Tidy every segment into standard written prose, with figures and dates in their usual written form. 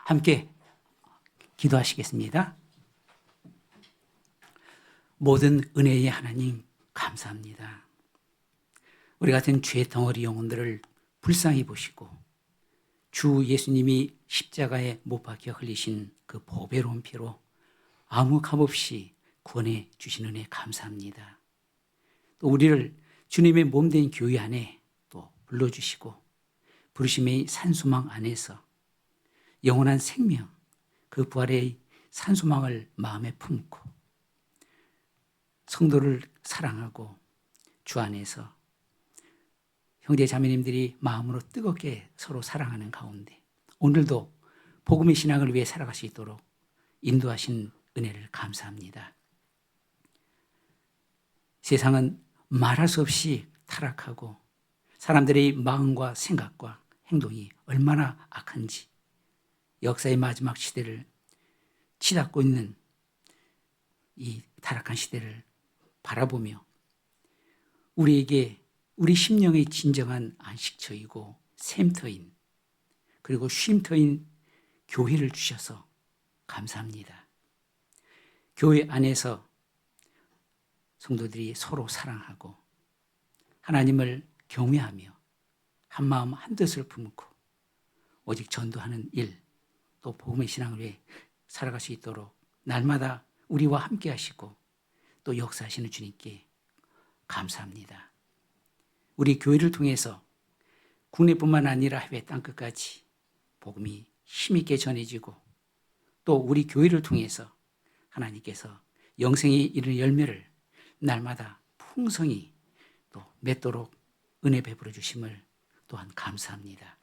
함께 기도하시겠습니다. 모든 은혜의 하나님 감사합니다. 우리 같은 죄 덩어리 영혼들을 불쌍히 보시고 주 예수님이 십자가에 못 박혀 흘리신 그 보배로운 피로 아무 값없이 구원해 주신 은혜 감사합니다. 또 우리를 주님의 몸된 교회 안에 또 불러주시고 부르심의 산소망 안에서 영원한 생명, 그 부활의 산소망을 마음에 품고 성도를 사랑하고 주 안에서 형제 자매님들이 마음으로 뜨겁게 서로 사랑하는 가운데 오늘도 복음의 신앙을 위해 살아갈 수 있도록 인도하신 은혜를 감사합니다. 세상은 말할 수 없이 타락하고 사람들의 마음과 생각과 행동이 얼마나 악한지 역사의 마지막 시대를 치닫고 있는 이 타락한 시대를 바라보며 우리에게 우리 심령의 진정한 안식처이고 샘터인 그리고 쉼터인 교회를 주셔서 감사합니다. 교회 안에서 성도들이 서로 사랑하고 하나님을 경외하며 한마음 한뜻을 품고 오직 전도하는 일, 또 복음의 신앙을 위해 살아갈 수 있도록 날마다 우리와 함께 하시고 또 역사하시는 주님께 감사합니다. 우리 교회를 통해서 국내뿐만 아니라 해외 땅끝까지 복음이 힘있게 전해지고 또 우리 교회를 통해서 하나님께서 영생에 이르는 열매를 날마다 풍성히 또 맺도록 은혜 베풀어 주심을 또한 감사합니다.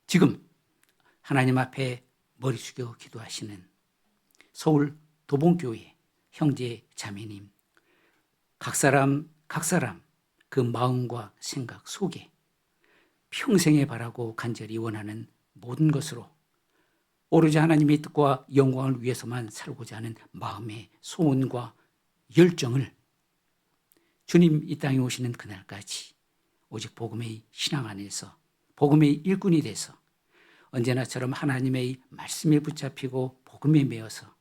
지금 하나님 앞에 머리 숙여 기도하시는 서울 도봉교회 형제 자매님 각 사람 그 마음과 생각 속에 평생에 바라고 간절히 원하는 모든 것으로 오로지 하나님의 뜻과 영광을 위해서만 살고자 하는 마음의 소원과 열정을 주님 이 땅에 오시는 그날까지 오직 복음의 신앙 안에서 복음의 일꾼이 돼서 언제나처럼 하나님의 말씀에 붙잡히고 복음에 매여서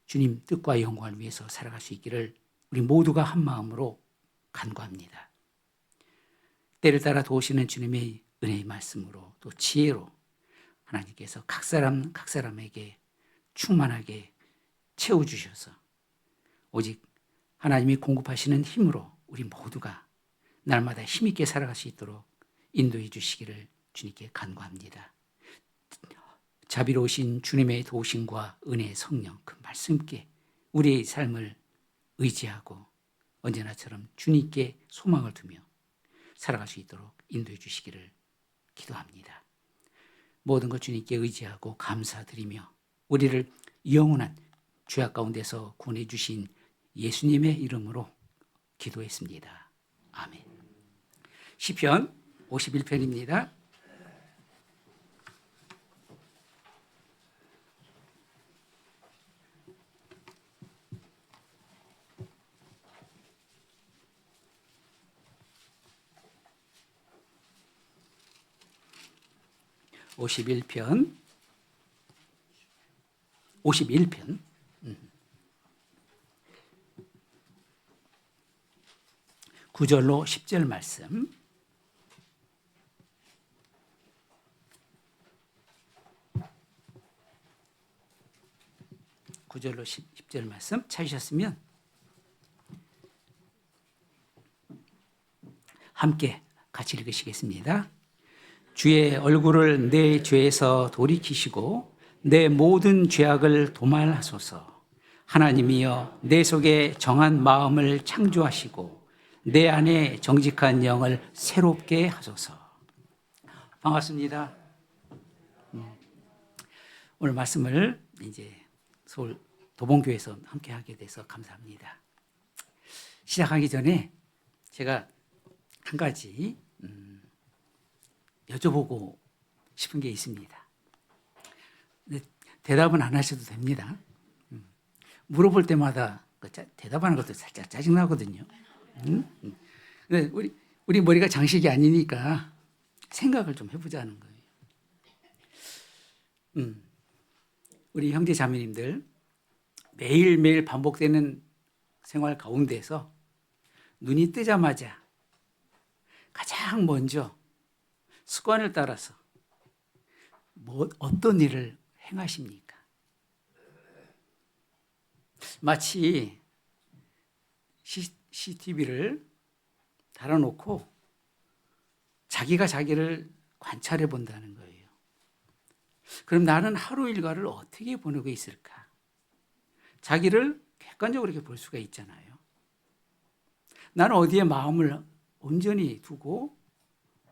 주님 뜻과 영광을 위해서 살아갈 수 있기를 우리 모두가 한 마음으로 간구합니다. 때를 따라 도우시는 주님의 은혜의 말씀으로 또 지혜로 하나님께서 각 사람에게 충만하게 채워주셔서 오직 하나님이 공급하시는 힘으로 우리 모두가 날마다 힘있게 살아갈 수 있도록 인도해 주시기를 주님께 간구합니다. 자비로우신 주님의 도우심과 은혜의 성령 그 말씀께 우리의 삶을 의지하고 언제나처럼 주님께 소망을 두며 살아갈 수 있도록 인도해 주시기를 기도합니다. 모든 것 주님께 의지하고 감사드리며 우리를 영원한 죄악 가운데서 구원해 주신 예수님의 이름으로 기도했습니다. 아멘. 시편 51편입니다. (51편) 9절로 10절 말씀. (9절로 10절) 말씀 찾으셨으면 함께 같이 읽으시겠습니다. 주의 얼굴을 내 죄에서 돌이키시고 내 모든 죄악을 도말하소서. 하나님이여 내 속에 정한 마음을 창조하시고 내 안에 정직한 영을 새롭게 하소서. 반갑습니다. 오늘 말씀을 이제 서울 도봉교회에서 함께 하게 돼서 감사합니다. 시작하기 전에 제가 한 가지 여쭤보고 싶은 게 있습니다. 근데 대답은 안 하셔도 됩니다. 물어볼 때마다 대답하는 것도 살짝 짜증나거든요. 근데 우리 머리가 장식이 아니니까 생각을 좀 해보자는 거예요. 우리 형제 자매님들 매일매일 반복되는 생활 가운데서 눈이 뜨자마자 가장 먼저 습관을 따라서 어떤 일을 행하십니까? 마치 CCTV를 달아놓고 자기가 자기를 관찰해 본다는 거예요. 그럼 나는 하루 일과를 어떻게 보내고 있을까? 자기를 객관적으로 이렇게 볼 수가 있잖아요. 나는 어디에 마음을 온전히 두고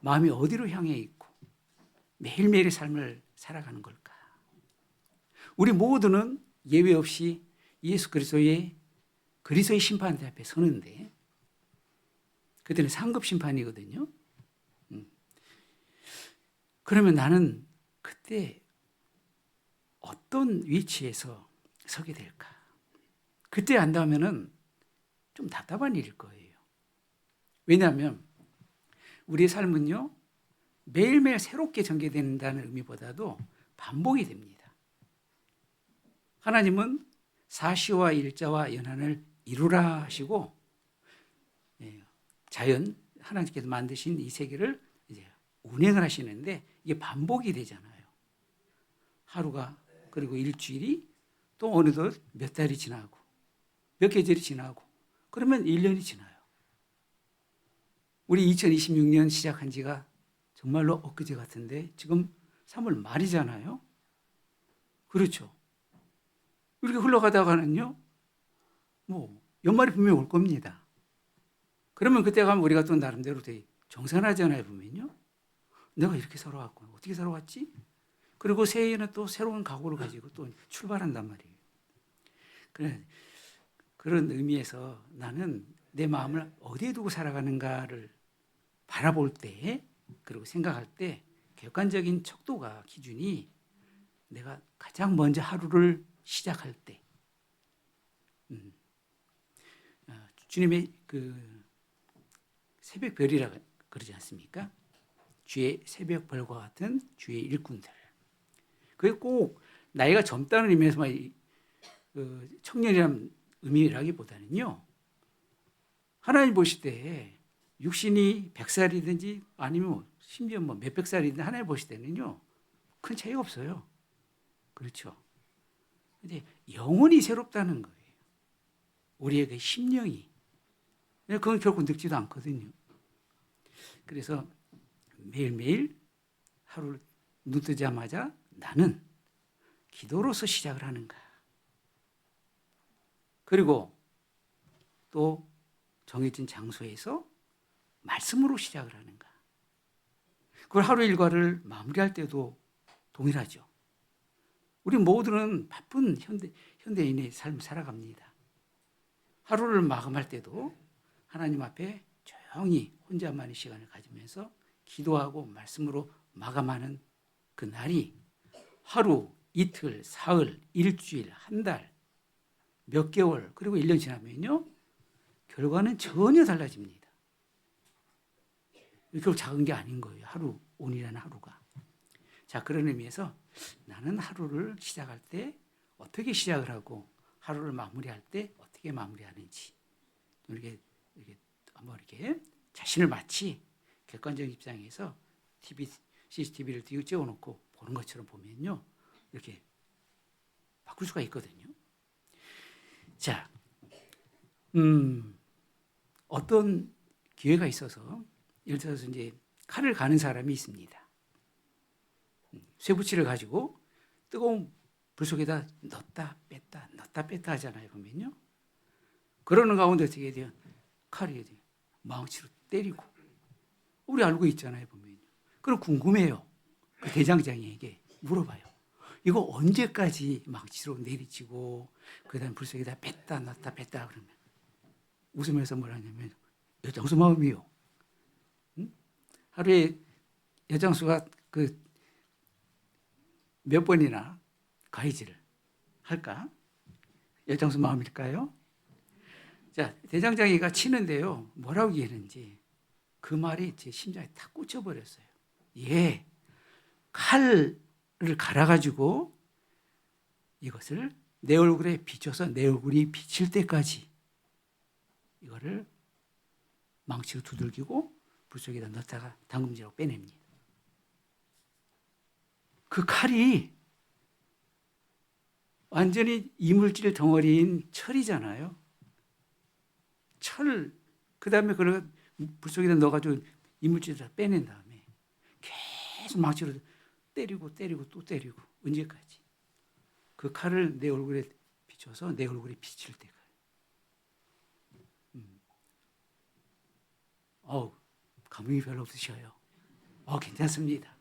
마음이 어디로 향해 있고 매일매일의 삶을 살아가는 걸까? 우리 모두는 예외 없이 예수 그리스도의 심판대 앞에 서는데 그때는 상급 심판이거든요. 그러면 나는 그때 어떤 위치에서 서게 될까? 그때 안다면은 좀 답답한 일일 거예요. 왜냐하면 우리의 삶은요, 매일매일 새롭게 전개된다는 의미보다도 반복이 됩니다. 하나님은 사시와 일자와 연한을 이루라 하시고 자연, 하나님께서 만드신 이 세계를 이제 운행을 하시는데 이게 반복이 되잖아요. 하루가 그리고 일주일이 또 어느덧 몇 달이 지나고 몇 계절이 지나고 그러면 1년이 지나요. 우리 2026년 시작한 지가 정말로 엊그제 같은데 지금 3월 말이잖아요. 그렇죠. 이렇게 흘러가다가는요, 연말이 분명히 올 겁니다. 그러면 그때 가면 우리가 또 나름대로 되게 정산하잖아요, 보면요. 내가 이렇게 살아왔구나. 어떻게 살아왔지? 그리고 새해에는 또 새로운 각오를 가지고 또 출발한단 말이에요. 그런 의미에서 나는 내 마음을 어디에 두고 살아가는가를 바라볼 때, 그리고 생각할 때 객관적인 척도가 기준이 내가 가장 먼저 하루를 시작할 때 주님의 그 새벽별이라 그러지 않습니까? 주의 새벽별과 같은 주의 일꾼들. 그게 꼭 나이가 젊다는 의미에서만 청년이라는 의미라기보다는요, 하나님 보실 때 육신이 100살이든지 아니면 심지어 몇백 살이든지 하나님 보실 때는요, 큰 차이가 없어요. 그렇죠. 근데 영혼이 새롭다는 거예요. 우리의 그 심령이. 그건 결코 늙지도 않거든요. 그래서 매일매일 하루를 눈 뜨자마자 나는 기도로서 시작을 하는가. 그리고 또 정해진 장소에서 말씀으로 시작을 하는가. 그걸 하루 일과를 마무리할 때도 동일하죠. 우리 모두는 바쁜 현대인의 삶을 살아갑니다. 하루를 마감할 때도 하나님 앞에 조용히 혼자만의 시간을 가지면서 기도하고 말씀으로 마감하는 그 날이 하루, 이틀, 사흘, 일주일, 한 달, 몇 개월, 그리고 1년 지나면요, 결과는 전혀 달라집니다. 결국 작은 게 아닌 거예요. 하루, 오늘이라는 하루가. 자, 그런 의미에서 나는 하루를 시작할 때 어떻게 시작을 하고 하루를 마무리할 때 어떻게 마무리하는지 이렇게 한번 이렇게 자신을 마치 객관적 입장에서 CCTV를 띄워놓고 보는 것처럼 보면요, 이렇게 바꿀 수가 있거든요. 자, 어떤 기회가 있어서 예를 들어서 이제 칼을 가는 사람이 있습니다. 쇠붙이를 가지고 뜨거운 불 속에다 넣었다 뺐다 하잖아요, 보면요. 그러는 가운데 어떻게 돼요? 칼이 망치로 때리고. 우리 알고 있잖아요, 보면요. 그럼 궁금해요. 그 대장장이에게 물어봐요. 이거 언제까지 망치로 내리치고 그다음 불 속에다 뺐다 넣었다 그러면 웃으면서 뭐라냐면 여장수 마음이요. 응? 하루에 여장수가 몇 번이나 가위질을 할까? 여장수 마음일까요? 자, 대장장이가 치는데요, 뭐라고 얘기했는지 그 말이 제 심장에 탁 꽂혀버렸어요. 예, 칼 갈아가지고 이것을 내 얼굴에 비춰서 내 얼굴이 비칠 때까지 이거를 망치로 두들기고 불 속에다 넣다가 담금질하고 빼냅니다. 그 칼이 완전히 이물질 덩어리인 철이잖아요. 철, 그 다음에 그걸 불 속에다 넣어가지고 이물질을 다 빼낸 다음에 계속 망치로 때리고 또 때리고 언제까지? 그 칼을 내 얼굴에 비춰서 내 얼굴에 비칠 때까지. 감흥이 별로 없으셔요. 괜찮습니다.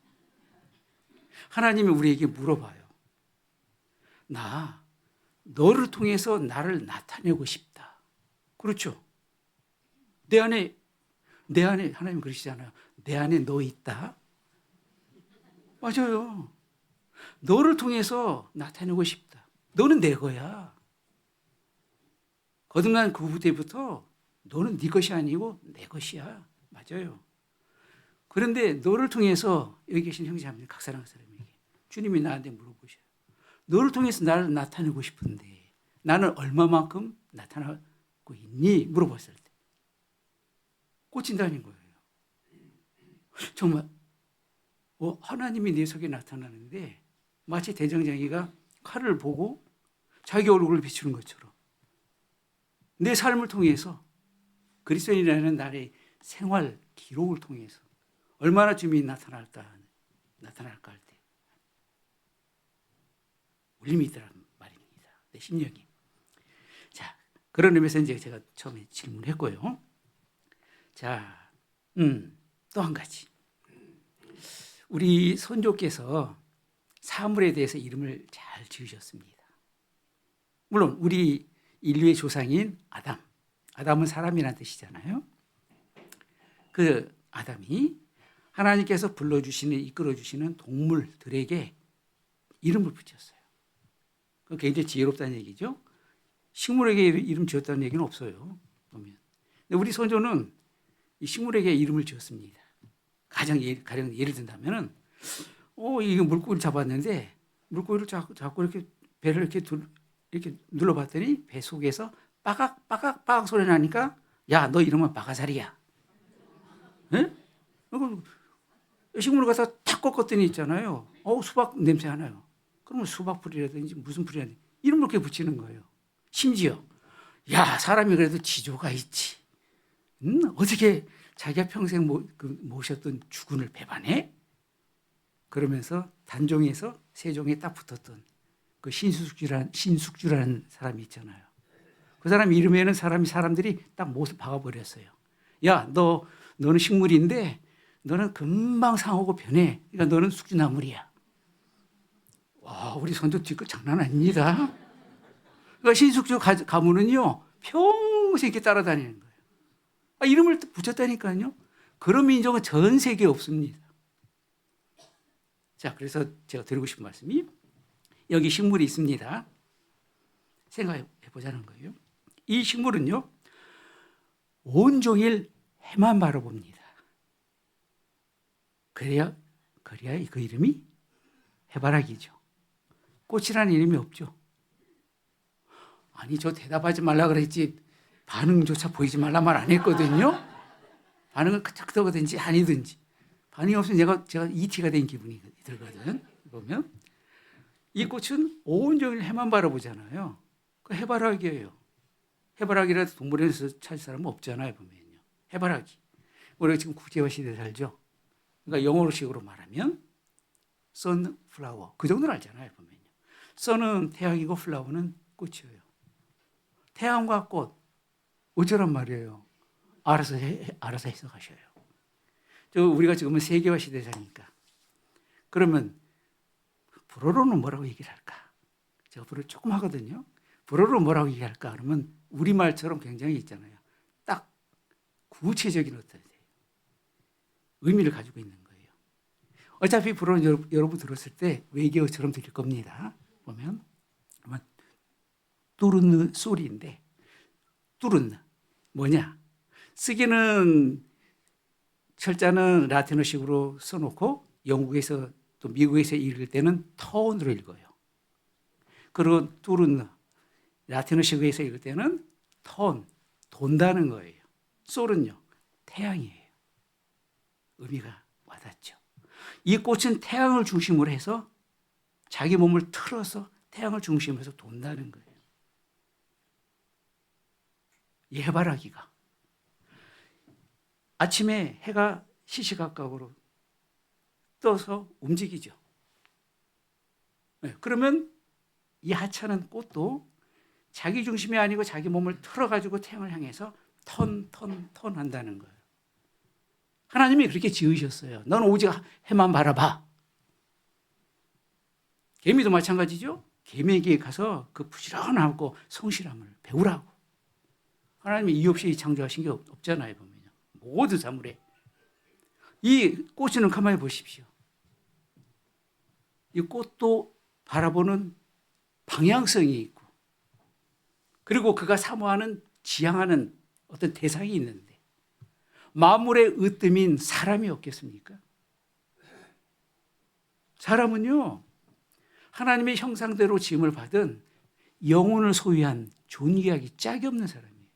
하나님이 우리에게 물어봐요. 너를 통해서 나를 나타내고 싶다. 그렇죠? 내 안에 하나님 그러시잖아요. 내 안에 너 있다. 맞아요. 너를 통해서 나타내고 싶다. 너는 내 거야. 거듭난 그 때부터 너는 네 것이 아니고 내 것이야. 맞아요. 그런데 너를 통해서 여기 계신 형제자매들 각사랑 사람에게 주님이 나한테 물어보셔요. 너를 통해서 나를 나타내고 싶은데 나는 얼마만큼 나타나고 있니? 물어봤을 때 꽂힌다는 거예요. 정말 하나님이 내 속에 나타나는데 마치 대장장이가 칼을 보고 자기 얼굴을 비추는 것처럼 내 삶을 통해서 그리스도인이라는 나의 생활 기록을 통해서 얼마나 주님이 나타날까 할 때 울림이 있더란 말입니다. 내 심령이. 자, 그런 의미에서 이제 제가 처음에 질문했고요. 자, 또 한 가지. 우리 선조께서 사물에 대해서 이름을 잘 지으셨습니다. 물론 우리 인류의 조상인 아담은 사람이라는 뜻이잖아요. 그 아담이 하나님께서 불러주시는 이끌어주시는 동물들에게 이름을 붙였어요. 그게 굉장히 지혜롭다는 얘기죠. 식물에게 이름 지었다는 얘기는 없어요. 보면. 근데 우리 선조는 이 식물에게 이름을 지었습니다. 가령 예를 든다면은 이거 물고기를 잡았는데 물고기를 자꾸 이렇게 배를 이렇게 눌러봤더니 배 속에서 빠각 소리 나니까 야, 너 이름은 빠가사리야. 예? 식물을 갖다 탁 꺾었더니 있잖아요. 수박 냄새 나요. 그러면 수박 풀이라든지 무슨 풀이라든지 이름을 이렇게 붙이는 거예요. 심지어 야, 사람이 그래도 지조가 있지. 어떻게 자기가 평생 모셨던 주군을 배반해? 그러면서 단종에서 세종에 딱 붙었던 그 신숙주라는 사람이 있잖아요. 그 사람 이름에는 사람들이 딱 못을 박아버렸어요. 야, 너는 식물인데 너는 금방 상하고 변해. 그러니까 너는 숙주나물이야. 와, 우리 선조 뒤끝 장난 아닙니다. 그러니까 신숙주 가문은요 평생 이렇게 따라다니는 거예요. 이름을 붙였다니까요. 그런 민족은 전 세계에 없습니다. 자, 그래서 제가 드리고 싶은 말씀이 여기 식물이 있습니다. 생각해 보자는 거예요. 이 식물은요 온종일 해만 바라봅니다. 그래야 그 이름이 해바라기죠. 꽃이라는 이름이 없죠. 아니, 저 대답하지 말라 그랬지 반응조차 보이지 말라 말 안 했거든요. 반응은 그쪽거든지 아니든지 반응이 없으면 제가 ET가 된 기분이 들거든. 보면 이 꽃은 온종일 해만 바라보잖아요. 그 해바라기예요. 해바라기라도 동물원에서 찾을 사람은 없잖아요. 보면요. 해바라기. 우리가 지금 국제화 시대에 살죠. 그러니까 영어식으로 말하면 선플라워. 그 정도는 알잖아요. 보면요. 선은 태양이고 플라워는 꽃이에요. 태양과 꽃 어쩌란 말이에요. 알아서 해석하셔요. 우리가 지금은 세계화 시대에 사니까. 그러면 불어로는 뭐라고 얘기를 할까? 제가 불어를 조금 하거든요. 불어로 뭐라고 얘기할까? 그러면 우리말처럼 굉장히 있잖아요. 딱 구체적인 어떤 의미를 가지고 있는 거예요. 어차피 불어는 여러분 들었을 때 외계어처럼 들릴 겁니다. 보면 아마 뚜르느 소리인데 뚜르느 뭐냐? 쓰기는 철자는 라틴어식으로 써놓고 영국에서 또 그 미국에서 읽을 때는 턴으로 읽어요. 그리고 뚫은 라틴어식에서 읽을 때는 턴, 돈다는 거예요. 솔은요, 태양이에요. 의미가 와닿죠. 이 꽃은 태양을 중심으로 해서 자기 몸을 틀어서 태양을 중심으로 해서 돈다는 거예요. 이 해바라기가 아침에 해가 시시각각으로 떠서 움직이죠. 네, 그러면 이 하찮은 꽃도 자기 중심이 아니고 자기 몸을 틀어가지고 태양을 향해서 턴 한다는 거예요. 하나님이 그렇게 지으셨어요. 너는 오직 해만 바라봐. 개미도 마찬가지죠. 개미에게 가서 그 부지런하고 성실함을 배우라고. 하나님이 이유 없이 창조하신 게 없잖아요. 보면요. 모두 사물에. 이 꽃은 가만히 보십시오. 이 꽃도 바라보는 방향성이 있고, 그리고 그가 사모하는 지향하는 어떤 대상이 있는데, 만물의 으뜸인 사람이 없겠습니까? 사람은요, 하나님의 형상대로 지음을 받은 영혼을 소유한 존귀하기 짝이 없는 사람이에요.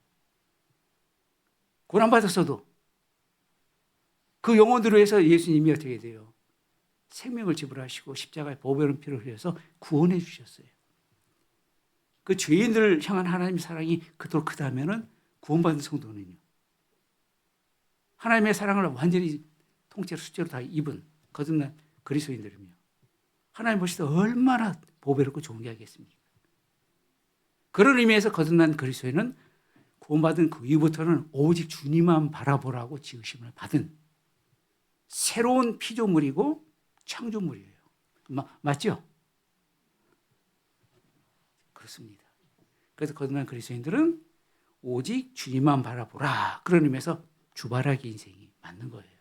고난받았어도 그 영혼들을 위해서 예수님이 어떻게 돼요? 생명을 지불하시고 십자가의 보배로운 피를 흘려서 구원해 주셨어요. 그 죄인들을 향한 하나님의 사랑이 그토록 크다면은 구원받은 성도는요, 하나님의 사랑을 완전히 통째로 숫자로 다 입은 거듭난 그리스도인들이며 하나님 보실 때 얼마나 보배롭고 좋은 게 하겠습니까? 그런 의미에서 거듭난 그리스도인은 구원받은 그 이후부터는 오직 주님만 바라보라고 지으심을 받은 새로운 피조물이고 창조물이에요. 맞죠? 그렇습니다. 그래서 거듭난 그리스도인들은 오직 주님만 바라보라. 그런 의미에서 주바라기 인생이 맞는 거예요.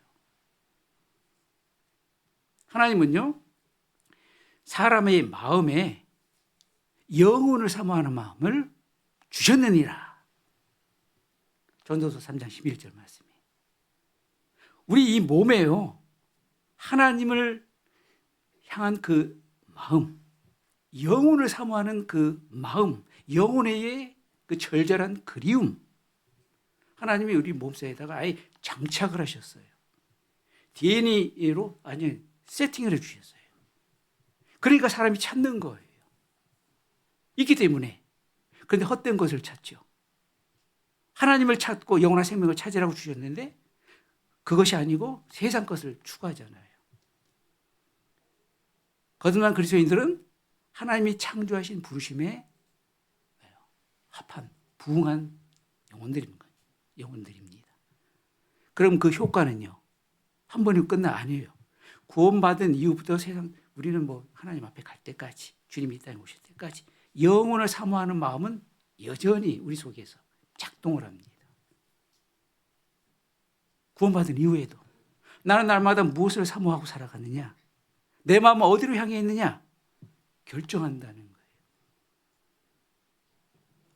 하나님은요, 사람의 마음에 영혼을 사모하는 마음을 주셨느니라. 전도서 3장 11절 말씀이에요. 우리 이 몸에요, 하나님을 향한 그 마음, 영혼을 사모하는 그 마음, 영혼의 그 절절한 그리움, 하나님이 우리 몸속에다가 아예 장착을 하셨어요. DNA로 세팅을 해주셨어요. 그러니까 사람이 찾는 거예요. 있기 때문에. 그런데 헛된 것을 찾죠. 하나님을 찾고 영원한 생명을 찾으라고 주셨는데 그것이 아니고 세상 것을 추구하잖아요. 거듭난 그리스도인들은 하나님이 창조하신 부르심에 합한, 부응한 영혼들입니다. 그럼 그 효과는요, 한 번이면 끝나 아니에요. 구원받은 이후부터 세상, 우리는 하나님 앞에 갈 때까지, 주님이 이 땅에 오실 때까지 영혼을 사모하는 마음은 여전히 우리 속에서 작동을 합니다. 구원받은 이후에도 나는 날마다 무엇을 사모하고 살아가느냐, 내 마음은 어디로 향해 있느냐 결정한다는 거예요.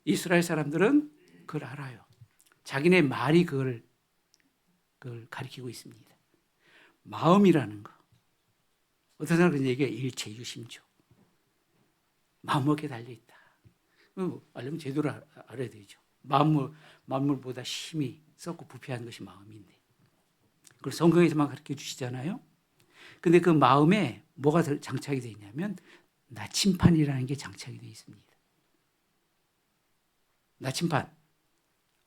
이스라엘 사람들은 그걸 알아요. 자기네 말이 그걸 가리키고 있습니다. 마음이라는 거. 어떤 사람은 얘기가 일체유심조. 마음먹기에 달려있다. 알려면 제대로 알아야 되죠. 만물보다 힘이 썩고 부패한 것이 마음인데. 그걸 성경에서만 가르쳐 주시잖아요. 근데 그 마음에 뭐가 장착이 되어 있냐면 나침판이라는 게 장착이 되어 있습니다. 나침판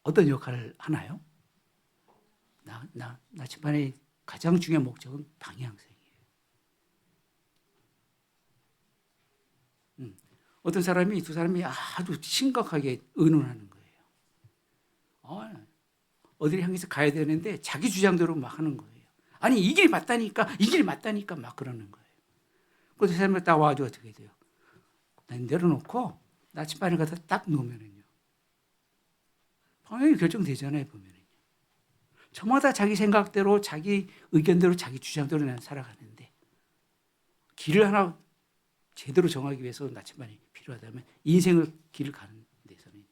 어떤 역할을 하나요? 나침판의 가장 중요한 목적은 방향성이에요. 어떤 사람이 두 사람이 아주 심각하게 의논하는 거예요. 어디를 향해서 가야 되는데 자기 주장대로 막 하는 거예요. 아니 이 길이 맞다니까 막 그러는 거예요. 그래서 사람이 딱 와가지고 어떻게 돼요? 내려놓고 나침반을 갖다 딱 놓으면은요, 방향이 결정되잖아요. 보면은요, 저마다 자기 생각대로, 자기 의견대로, 자기 주장대로 난 살아가는데 길을 하나 제대로 정하기 위해서 나침반이 필요하다면 인생을 길을 가는 데서는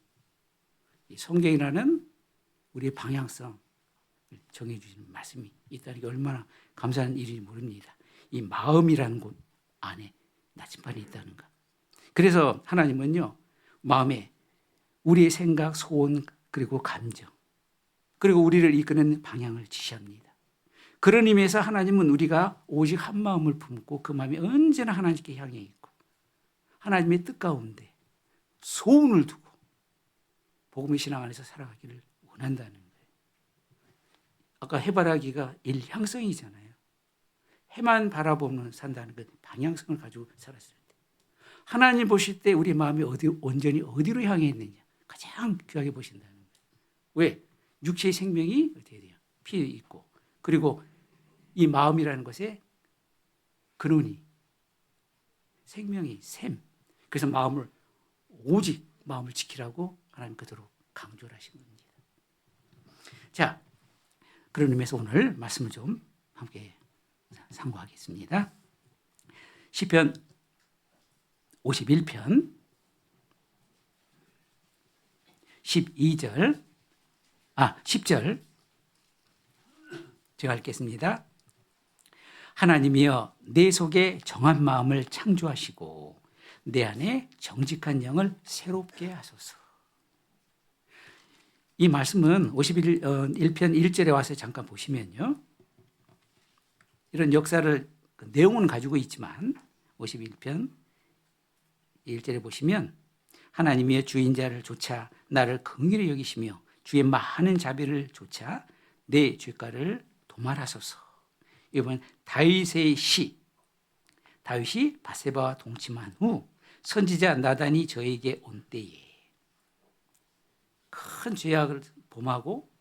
이 성경이라는 우리의 방향성 정해주시는 말씀이 있다는 게 얼마나 감사한 일인지 모릅니다. 이 마음이라는 곳 안에 나침반이 있다는가. 그래서 하나님은요, 마음에 우리의 생각, 소원, 그리고 감정, 그리고 우리를 이끄는 방향을 지시합니다. 그런 의미에서 하나님은 우리가 오직 한 마음을 품고 그 마음이 언제나 하나님께 향해 있고 하나님의 뜻 가운데 소원을 두고 복음의 신앙 안에서 살아가기를 원한다는 거예요. 아까 해바라기가 일향성이잖아요. 해만 바라보면 산다는 그 방향성을 가지고 살았을 때 하나님 보실 때 우리 마음이 온전히 어디로 향해 있느냐 가장 귀하게 보신다는 거예요. 왜? 육체의 생명이 어디에 돼요? 피에 있고 그리고 이 마음이라는 것에 근원이 생명이 샘. 그래서 마음을 오직 마음을 지키라고 하나님 그대로 강조를 하신 겁니다. 자, 그런 의미에서 오늘 말씀을 좀 함께 상고하겠습니다. 시편 51편 10절 제가 읽겠습니다. 하나님이여 내 속에 정한 마음을 창조하시고 내 안에 정직한 영을 새롭게 하소서. 이 말씀은 51편 1절에 와서 잠깐 보시면요. 이런 역사를 내용은 가지고 있지만 51편 1절에 보시면 하나님이여 주인 자를 좇아 나를 긍휼히 여기시며 주의 많은 자비를 좇아 내 죄가를 도말하소서. 이번 다윗의 시. 다윗이 밧세바와 동침한 후 선지자 나단이 저에게 온 때에 큰 죄악을 범하고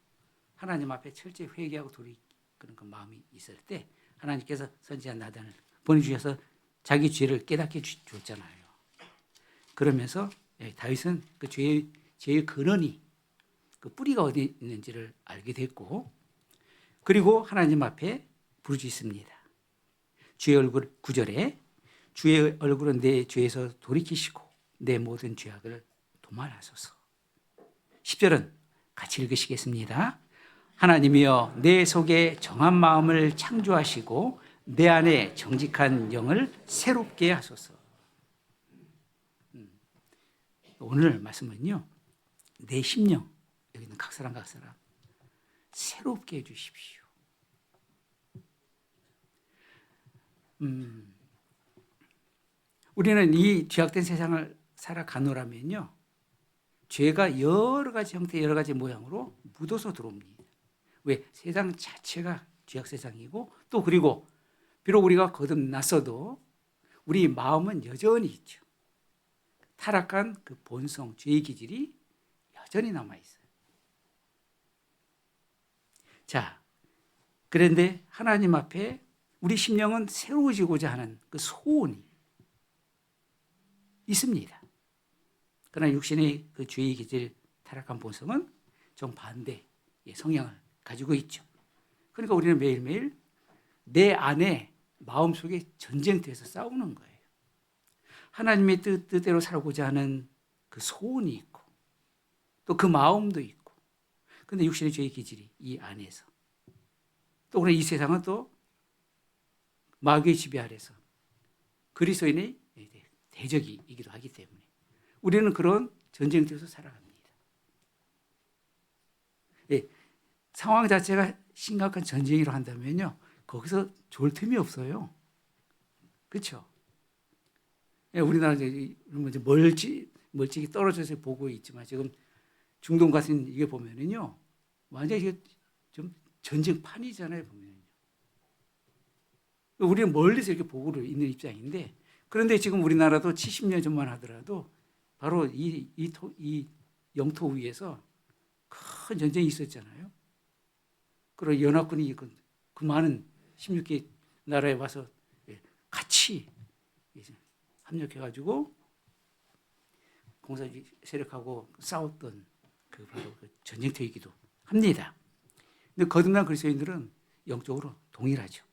하나님 앞에 철저히 회개하고 돌이키는 그 마음이 있을 때 하나님께서 선지자 나단을 보내주셔서 자기 죄를 깨닫게 줬잖아요. 그러면서 다윗은 그 죄의 근원이 그 뿌리가 어디 있는지를 알게 됐고 그리고 하나님 앞에 부르짖습니다. 주의 얼굴 9절에 주의 얼굴은 내 죄에서 돌이키시고 내 모든 죄악을 도말하소서. 10절은 같이 읽으시겠습니다. 하나님이여 내 속에 정한 마음을 창조하시고 내 안에 정직한 영을 새롭게 하소서. 오늘 말씀은요. 내 심령 여기 있는 각 사람 새롭게 해주십시오. 우리는 이 죄악된 세상을 살아가노라면요. 죄가 여러 가지 형태, 여러 가지 모양으로 묻어서 들어옵니다. 왜? 세상 자체가 죄악 세상이고 또 그리고 비록 우리가 거듭났어도 우리 마음은 여전히 있죠. 타락한 그 본성, 죄의 기질이 여전히 남아있어요. 자, 그런데 하나님 앞에 우리 심령은 새로워지고자 하는 그 소원이 있습니다. 그러나 육신의 그 죄의 기질, 타락한 본성은 정반대의 성향을 가지고 있죠. 그러니까 우리는 매일매일 내 안에 마음속에 전쟁터에서 싸우는 거예요. 하나님의 뜻대로 살고자 하는 그 소원이 있고 또 그 마음도 있고 그런데 육신의 죄의 기질이 이 안에서 또 오늘 이 세상은 또 마귀의 지배 아래서 그리스도인의 대적이기도 하기 때문에 우리는 그런 전쟁터에서 살아갑니다. 예, 상황 자체가 심각한 전쟁이라 한다면요. 거기서 좋을 틈이 없어요. 그렇죠? 예, 우리나라 이제 멀찍이 떨어져서 보고 있지만 지금 중동 같은 이게 보면은요. 완전히 이게 좀 전쟁판이잖아요, 보면은요. 우리는 멀리서 이렇게 보고 있는 입장인데 그런데 지금 우리나라도 70년 전만 하더라도 바로 이 영토 위에서 큰 전쟁이 있었잖아요. 그리고 연합군이 그 많은 16개 나라에 와서 같이 합력해가지고 공산주의 세력하고 싸웠던 그 바로 그 전쟁터이기도 합니다. 근데 거듭난 그리스도인들은 영적으로 동일하죠.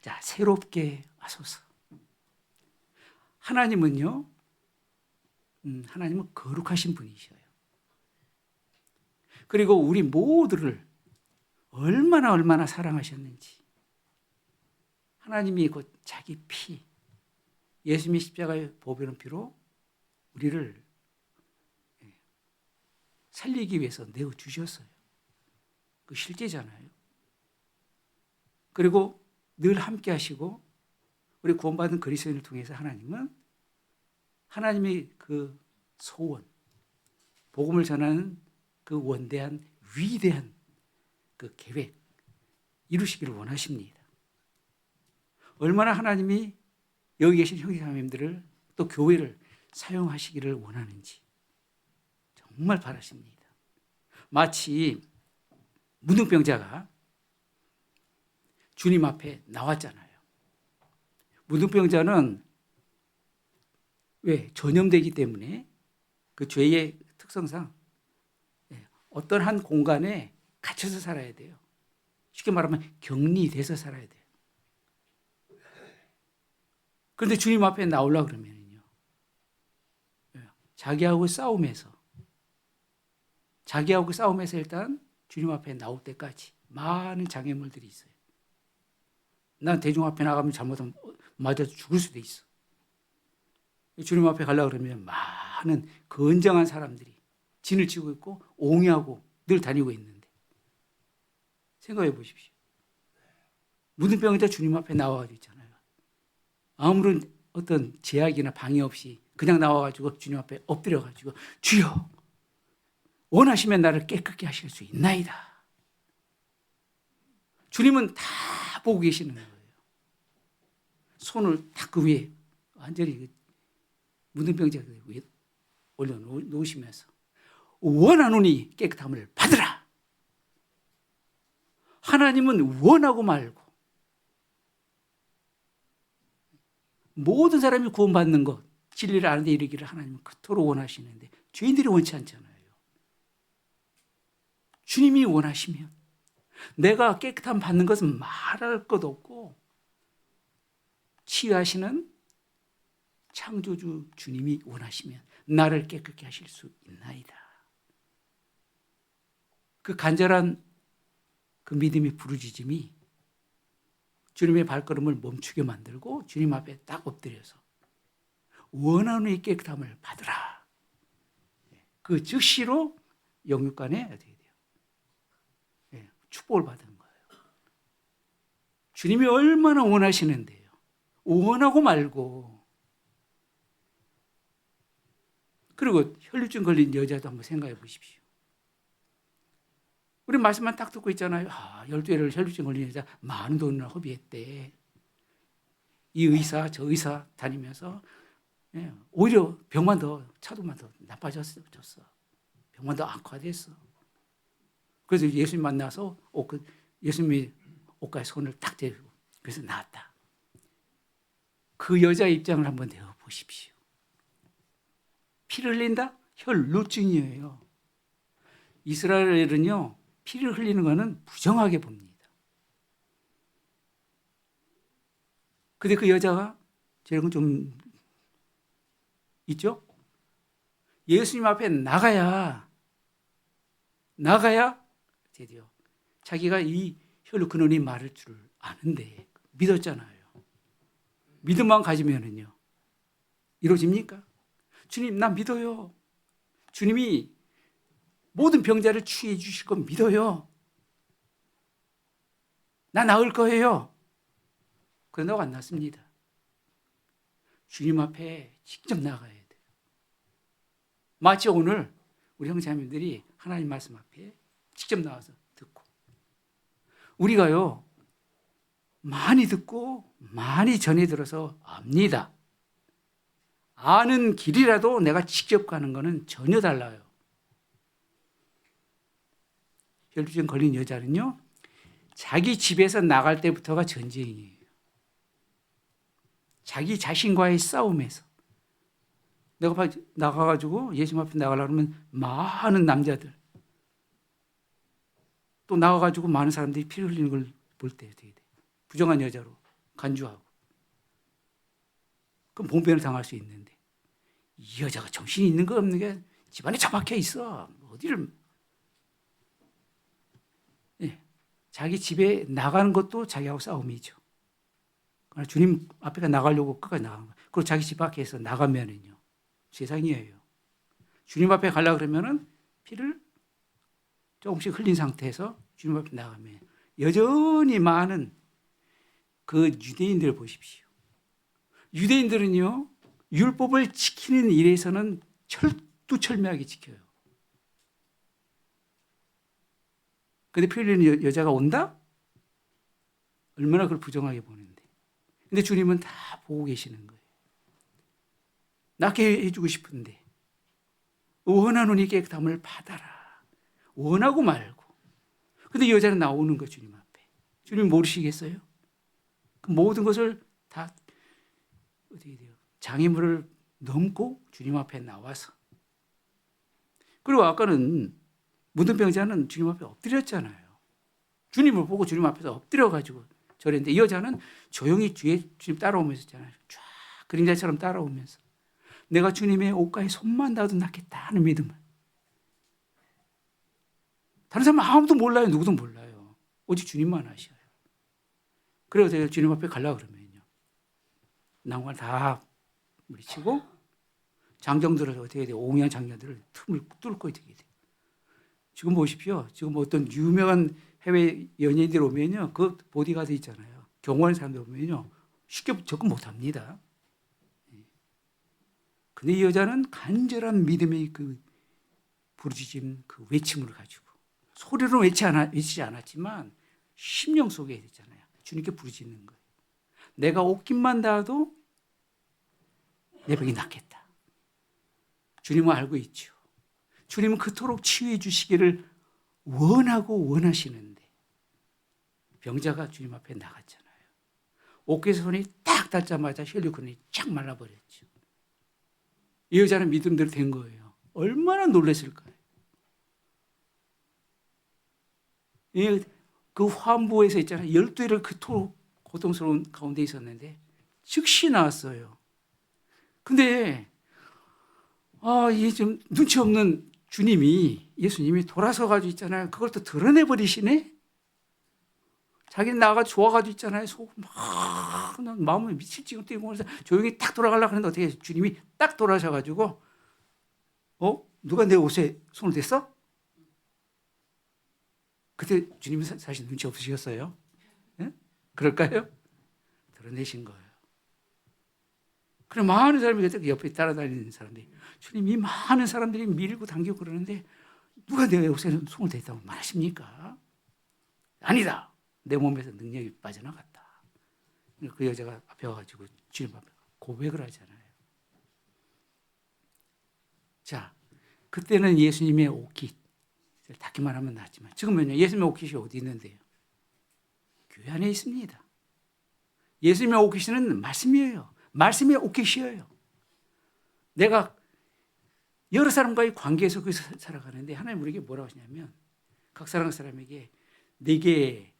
자, 새롭게 하소서. 하나님은요, 하나님은 거룩하신 분이셔요. 그리고 우리 모두를 얼마나 사랑하셨는지 하나님이 곧 자기 피, 예수님의 십자가의 보배로운 피로 우리를 살리기 위해서 내어주셨어요. 그 실제잖아요. 그리고 늘 함께 하시고 우리 구원받은 그리스도인을 통해서 하나님은 하나님의 그 소원, 복음을 전하는 그 원대한 위대한 그 계획 이루시기를 원하십니다. 얼마나 하나님이 여기 계신 형제자매님들을 또 교회를 사용하시기를 원하는지 정말 바라십니다. 마치 문둥병자가 주님 앞에 나왔잖아요. 문둥병자는 왜? 전염되기 때문에 그 죄의 특성상 어떤 한 공간에 갇혀서 살아야 돼요. 쉽게 말하면 격리돼서 살아야 돼요. 그런데 주님 앞에 나오려고 그러면요. 자기하고 싸움에서 일단 주님 앞에 나올 때까지 많은 장애물들이 있어요. 난 대중 앞에 나가면 잘못하면 맞아서 죽을 수도 있어. 주님 앞에 가려고 그러면 많은 건장한 사람들이 진을 치고 있고 옹이하고 늘 다니고 있는데 생각해 보십시오. 문둥병자 주님 앞에 나와가지고 있잖아요. 아무런 어떤 제약이나 방해 없이 그냥 나와가지고 주님 앞에 엎드려가지고 주여 원하시면 나를 깨끗게 하실 수 있나이다. 주님은 다 보고 계시는 거예요. 손을 딱 그 위에 완전히 문둥병자 위에 올려놓으시면서 원하노니 깨끗함을 받으라. 하나님은 원하고 말고 모든 사람이 구원받는 것, 진리를 아는 데 이르기를 하나님은 그토록 원하시는데 죄인들이 원치 않잖아요. 주님이 원하시면 내가 깨끗함 받는 것은 말할 것 없고 치유하시는 창조주 주님이 원하시면 나를 깨끗게 하실 수 있나이다. 그 간절한 그 믿음의 부르짖음이 주님의 발걸음을 멈추게 만들고 주님 앞에 딱 엎드려서 원하는 깨끗함을 받으라. 그 즉시로 영육간에 어떻게 돼요? 축복을 받은 거예요. 주님이 얼마나 원하시는데요. 원하고 말고. 그리고 혈류증 걸린 여자도 한번 생각해 보십시오. 우리 말씀만 딱 듣고 있잖아요. 12회를 혈류증 걸린 여자 많은 돈을 허비했대. 이 의사 저 의사 다니면서 오히려 병만 더 차도만 더 나빠졌어. 병만 더 악화됐어. 그래서 예수님 만나서 예수님이 옷가에 손을 딱 대고 그래서 나았다. 그 여자의 입장을 한번 내어 보십시오. 피를 흘린다? 혈루증이에요. 이스라엘은요 피를 흘리는 것은 부정하게 봅니다. 근데 그 여자가 저런 좀 있죠? 예수님 앞에 나가야 드디어 자기가 이 혈루 근원이 말할 줄 아는데 믿었잖아요. 믿음만 가지면은요 이루어집니까? 주님 나 믿어요. 주님이 모든 병자를 치유해 주실 건 믿어요. 나 나을 거예요. 그런다고 안 낫습니다. 주님 앞에 직접 나가야 돼요. 마치 오늘 우리 형제자매들이 하나님 말씀 앞에 직접 나와서 듣고 우리가요 많이 듣고 많이 전해 들어서 압니다. 아는 길이라도 내가 직접 가는 거는 전혀 달라요. 혈루증 걸린 여자는요 자기 집에서 나갈 때부터가 전쟁이에요. 자기 자신과의 싸움에서 내가 나가가지고 예수님 앞에 나가려고 하면 많은 남자들 또 나가가지고 많은 사람들이 피 흘리는 걸 볼 때 어떻게 돼? 부정한 여자로 간주하고 그럼 봉변을 당할 수 있는데 이 여자가 정신이 있는 거 없는 게 집안에 처박혀 있어. 어디를 자기 집에 나가는 것도 자기하고 싸움이죠. 그러나 주님 앞에 나가려고 끝까지 나간 거예요. 그리고 자기 집 밖에서 나가면은요, 세상이에요. 주님 앞에 가려고 그러면은 피를 조금씩 흘린 상태에서 주님 앞에 나가면 여전히 많은 그 유대인들을 보십시오. 유대인들은요, 율법을 지키는 일에서는 철두철미하게 지켜요. 근데 피 흘리는 여자가 온다? 얼마나 그걸 부정하게 보는데. 근데 주님은 다 보고 계시는 거예요. 낫게 해주고 싶은데 원하노니 깨끗함을 받아라. 원하고 말고. 근데 여자는 나오는 거예요, 주님 앞에. 주님 모르시겠어요? 그 모든 것을 다 어떻게 돼요? 장애물을 넘고 주님 앞에 나와서. 그리고 아까는 문둥병자는 주님 앞에 엎드렸잖아요. 주님을 보고 주님 앞에서 엎드려가지고 저랬는데 이 여자는 조용히 뒤에 주님 따라오면서 있잖아요. 쫙 그림자처럼 따라오면서 내가 주님의 옷가에 손만 닿아도 낫겠다 하는 믿음을. 다른 사람 아무도 몰라요. 누구도 몰라요. 오직 주님만 아셔요. 그래서 제가 주님 앞에 가려고 그러면요, 난관 다 물리치고 장정들을 어떻게 돼요? 옹양 장녀들을 틈을 뚫고 어떻게 돼요? 지금 보십시오. 지금 어떤 유명한 해외 연예인들 오면요, 그 보디가드 있잖아요. 경호하는 사람들 오면요, 쉽게 접근 못 합니다. 근데 이 여자는 간절한 믿음의 그 부르짖음, 그 외침을 가지고 소리로 외치지 않았지만 심령 속에 있잖아요. 주님께 부르짖는 거예요. 내가 옷깃만 닿아도 내 병이 낫겠다. 주님은 알고 있죠. 주님은 그토록 치유해 주시기를 원하고 원하시는데 병자가 주님 앞에 나갔잖아요. 옷깃에 손이 딱 닿자마자 혈류근이 쫙 말라버렸죠. 이 여자는 믿음대로 된 거예요. 얼마나 놀랐을까요? 그 환부에서 있잖아요. 12일을 그토록 고통스러운 가운데 있었는데 즉시 나왔어요. 근데 이 좀 눈치 없는 주님이, 예수님이 돌아서 가지고 있잖아요. 그걸 또 드러내 버리시네. 자기는 나가 좋아가지고 있잖아요. 속 막 마음을 미칠 지경 뛰고 조용히 딱 돌아가려고 하는데 어떻게 주님이 딱 돌아서가지고 누가 내 옷에 손을 댔어? 그때 주님은 사실 눈치 없으셨어요? 네? 그럴까요? 드러내신 거예요. 그럼 많은 사람이 그때 옆에 따라다니는 사람들이, 주님, 이 많은 사람들이 밀고 당기고 그러는데 누가 내 옷에 손을 댔다고 말하십니까? 아니다. 내 몸에서 능력이 빠져나갔다. 그 여자가 앞에 와가지고 주님 앞에 고백을 하잖아요. 자, 그때는 예수님의 옷깃, 닿기만 하면 낫지만 지금은요, 예수님의 옷깃이 어디 있는데요? 교회 안에 있습니다. 예수님의 옷깃은 말씀이에요. 말씀의 옷깃이에요. 내가 여러 사람과의 관계 속에서 살아가는데 하나님 우리에게 뭐라고 하시냐면, 각 사람 사람에게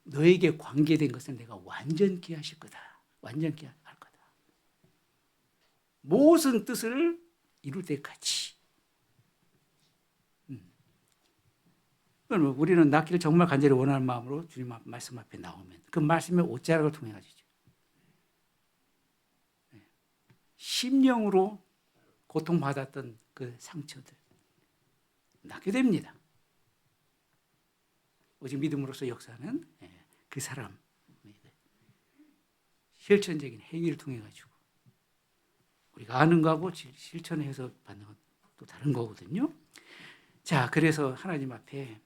너에게 관계된 것은 내가 완전케 하실 거다. 완전케 할 거다. 모든 뜻을 이룰 때까지. 그러면 우리는 낫기를 정말 간절히 원하는 마음으로 주님 말씀 앞에 나오면 그 말씀의 옷자락을 통해 가지고 심령으로 고통받았던 그 상처들 낫게 됩니다. 오직 믿음으로써 역사는 그 사람 실천적인 행위를 통해 가지고 우리가 아는 거하고 실천해서 받는 건 또 다른 거거든요. 자, 그래서 하나님 앞에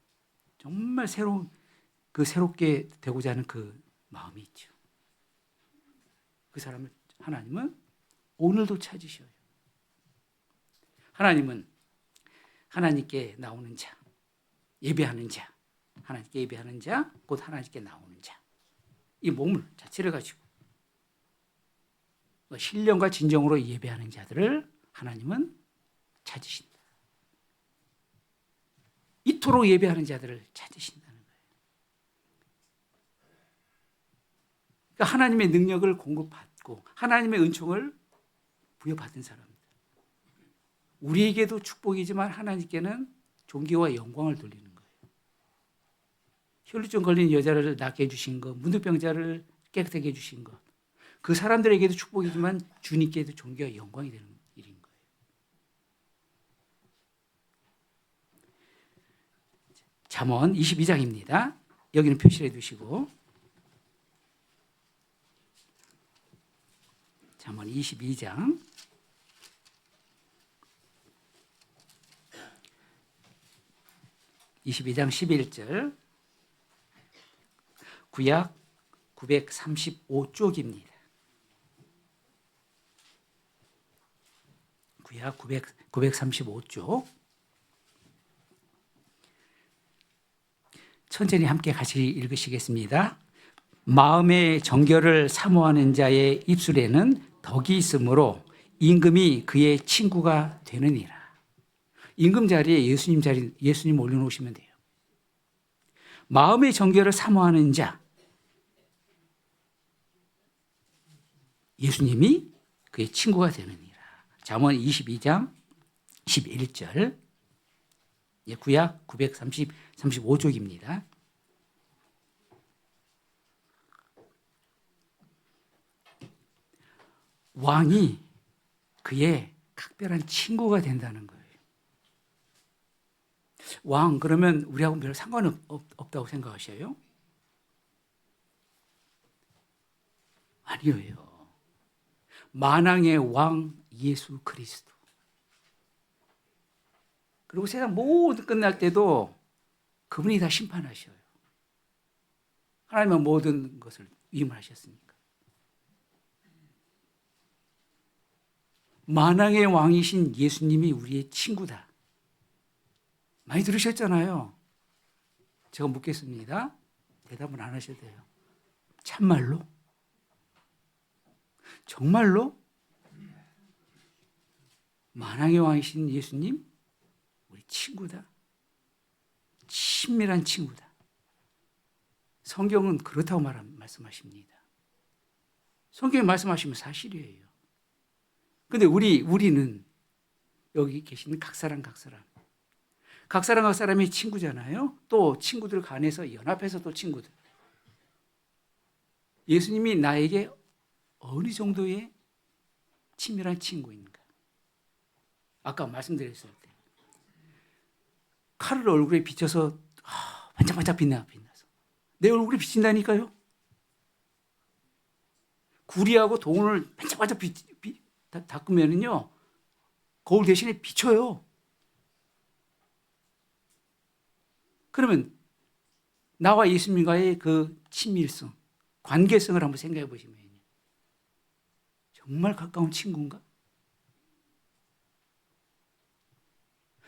정말 새롭게 되고자 하는 그 마음이 있죠. 그 사람을 하나님은 오늘도 찾으셔요. 하나님은 하나님께 나오는 자, 예배하는 자, 하나님께 예배하는 자, 곧 하나님께 나오는 자, 이 몸을 자체를 가지고 신령과 진정으로 예배하는 자들을 하나님은 찾으신다. 이토록 예배하는 자들을 찾으신다는 거예요. 그러니까 하나님의 능력을 공급받고 하나님의 은총을 부여받은 사람들. 우리에게도 축복이지만 하나님께는 존귀와 영광을 돌리는 거예요. 혈루증 걸린 여자를 낫게 해주신 것, 문둥병자를 깨끗하게 해주신 것, 그 사람들에게도 축복이지만 주님께도 존귀와 영광이 되는 일인 거예요. 잠언 22장입니다. 여기는 표시를 해두시고 잠언 22장 11절 구약 935쪽입니다. 구약 935쪽 천천히 함께 같이 읽으시겠습니다. 마음의 정결을 사모하는 자의 입술에는 덕이 있으므로 임금이 그의 친구가 되느니라. 임금 자리에 예수님 올려놓으시면 돼요. 마음의 정결을 사모하는 자, 예수님이 그의 친구가 되느니라. 잠언 22장 11절, 구약 935쪽입니다. 왕이 그의 각별한 친구가 된다는 거예요. 왕 그러면 우리하고 별 상관없다고 생각하셔요? 아니에요. 만왕의 왕 예수 그리스도. 그리고 세상 모든 끝날 때도 그분이 다 심판하셔요. 하나님은 모든 것을 위임하셨으니까. 만왕의 왕이신 예수님이 우리의 친구다. 많이 들으셨잖아요. 제가 묻겠습니다. 대답은 안 하셔도 돼요. 참말로? 정말로? 만왕의 왕이신 예수님 우리 친구다. 친밀한 친구다. 성경은 그렇다고 말씀하십니다. 성경이 말씀하시면 사실이에요. 근데 우리는 여기 계시는 각 사람이 친구잖아요. 또 친구들 간에서 연합해서 또 친구들. 예수님이 나에게 어느 정도의 친밀한 친구인가? 아까 말씀드렸을 때 칼을 얼굴에 비춰서 반짝반짝 빛나서 내 얼굴에 비친다니까요. 구리하고 동을 반짝반짝 닦으면은요 거울 대신에 비쳐요. 그러면 나와 예수님과의 그 친밀성, 관계성을 한번 생각해 보시면 정말 가까운 친구인가?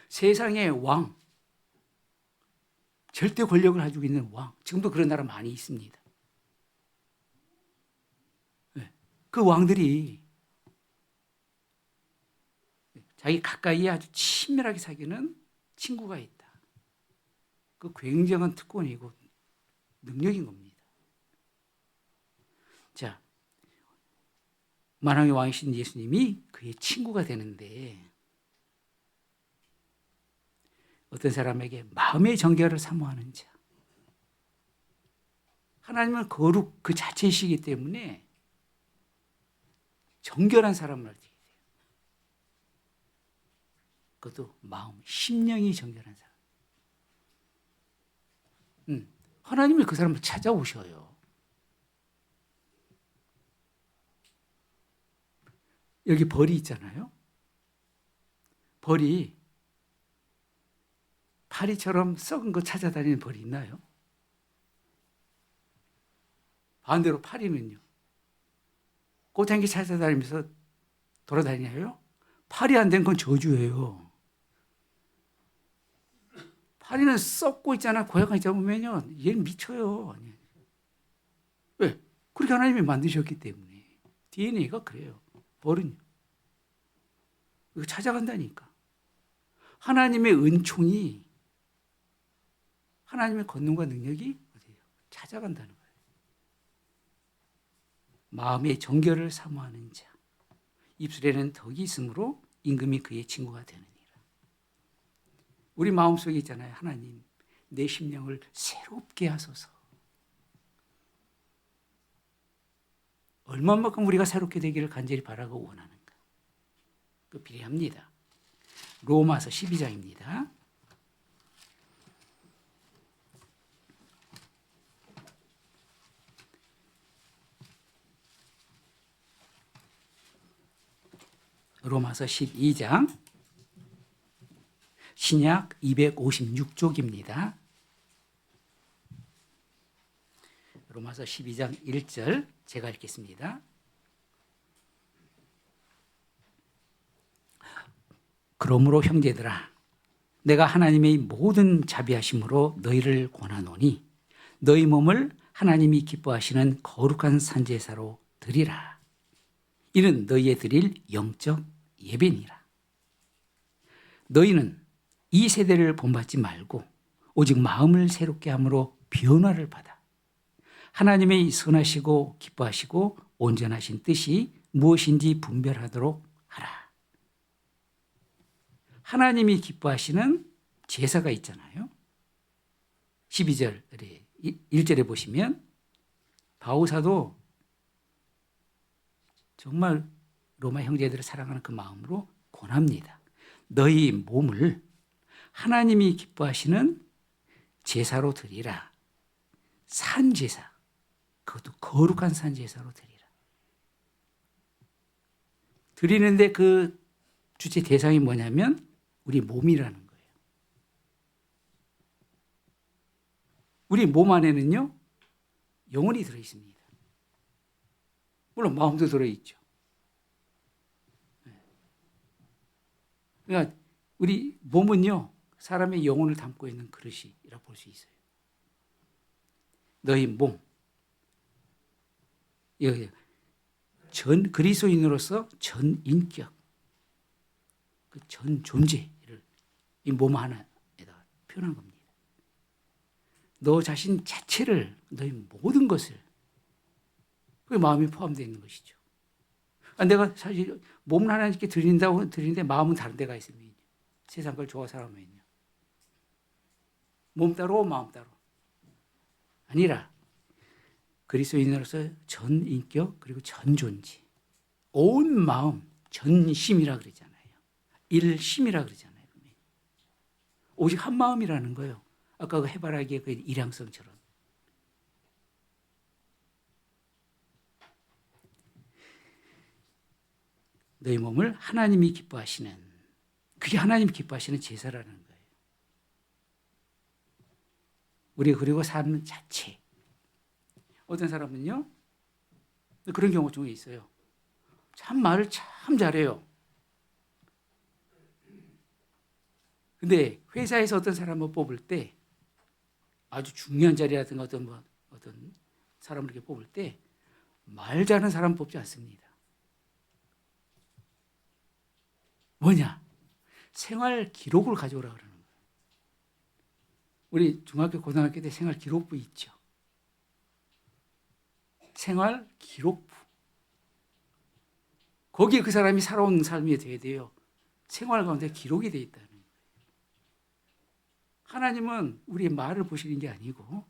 세상의 왕, 절대 권력을 가지고 있는 왕, 지금도 그런 나라 많이 있습니다. 그 왕들이 자기 가까이에 아주 친밀하게 사귀는 친구가 있다. 그 굉장한 특권이고 능력인 겁니다. 자, 만왕의 왕이신 예수님이 그의 친구가 되는데 어떤 사람에게 마음의 정결을 사모하는 자. 하나님은 거룩 그 자체이시기 때문에 정결한 사람을 알게 돼요. 그것도 마음, 심령이 정결한 사람. 하나님이 그 사람을 찾아오셔요. 여기 벌이 있잖아요. 벌이 파리처럼 썩은 거 찾아다니는 벌이 있나요? 반대로 파리는요. 꽃향기 찾아다니면서 돌아다니나요? 파리 안 된 건 저주예요. 파리는 썩고 있잖아. 고양이 잡으면요. 얘는 미쳐요. 왜? 그렇게 하나님이 만드셨기 때문에. DNA가 그래요. 벌은요. 이거 찾아간다니까. 하나님의 은총이 하나님의 권능과 능력이 어디예요? 찾아간다는 거예요. 마음의 정결을 사모하는 자. 입술에는 덕이 있으므로 임금이 그의 친구가 되느니라. 우리 마음속에 있잖아요. 하나님, 내 심령을 새롭게 하소서. 얼마만큼 우리가 새롭게 되기를 간절히 바라고 원하는가. 그 비례합니다. 로마서 12장입니다. 로마서 12장 신약 256쪽입니다. 로마서 12장 1절 제가 읽겠습니다. 그러므로 형제들아 내가 하나님의 모든 자비하심으로 너희를 권하노니 너희 몸을 하나님이 기뻐하시는 거룩한 산제사로 드리라. 이는 너희의 드릴 영적 예배니라. 너희는 이 세대를 본받지 말고 오직 마음을 새롭게 함으로 변화를 받아 하나님의 선하시고 기뻐하시고 온전하신 뜻이 무엇인지 분별하도록 하라. 하나님이 기뻐하시는 제사가 있잖아요. 12절 1절에 보시면 바오사도 정말 로마 형제들을 사랑하는 그 마음으로 권합니다. 너희 몸을 하나님이 기뻐하시는 제사로 드리라. 산제사, 그것도 거룩한 산제사로 드리라. 드리는데 그 주체 대상이 뭐냐면 우리 몸이라는 거예요. 우리 몸 안에는요 영혼이 들어있습니다. 물론 마음도 들어있죠. 그러니까 우리 몸은요 사람의 영혼을 담고 있는 그릇이라고 볼 수 있어요. 너희 몸, 전 그리스도인으로서 전 인격, 그 전 존재를 이 몸 하나에다 표현한 겁니다. 너 자신 자체를, 너희 모든 것을, 그 마음이 포함되어 있는 것이죠. 내가 사실 몸을 하나님께 드리는데 마음은 다른 데가 있으면 세상 걸 좋아 살아면요 몸 따로 마음 따로 아니라 그리스도인으로서 전 인격 그리고 전 존재, 온 마음 전심이라 그러잖아요. 일심이라 그러잖아요. 오직 한 마음이라는 거예요. 아까 그 해바라기의 그 일양성처럼. 너희 몸을 하나님이 기뻐하시는, 그게 하나님이 기뻐하시는 제사라는 거예요. 우리 그리고 삶 자체. 어떤 사람은요 그런 경우 중에 있어요. 참 말을 참 잘해요. 근데 회사에서 어떤 사람을 뽑을 때, 아주 중요한 자리라든가 어떤 사람을 이렇게 뽑을 때 말 잘하는 사람 뽑지 않습니다. 뭐냐? 생활 기록을 가져오라 그러는 거예요. 우리 중학교, 고등학교 때 생활 기록부 있죠. 생활 기록부. 거기에 그 사람이 살아온 삶이 돼야 돼요. 생활 가운데 기록이 되어 있다는 거예요. 하나님은 우리의 말을 보시는 게 아니고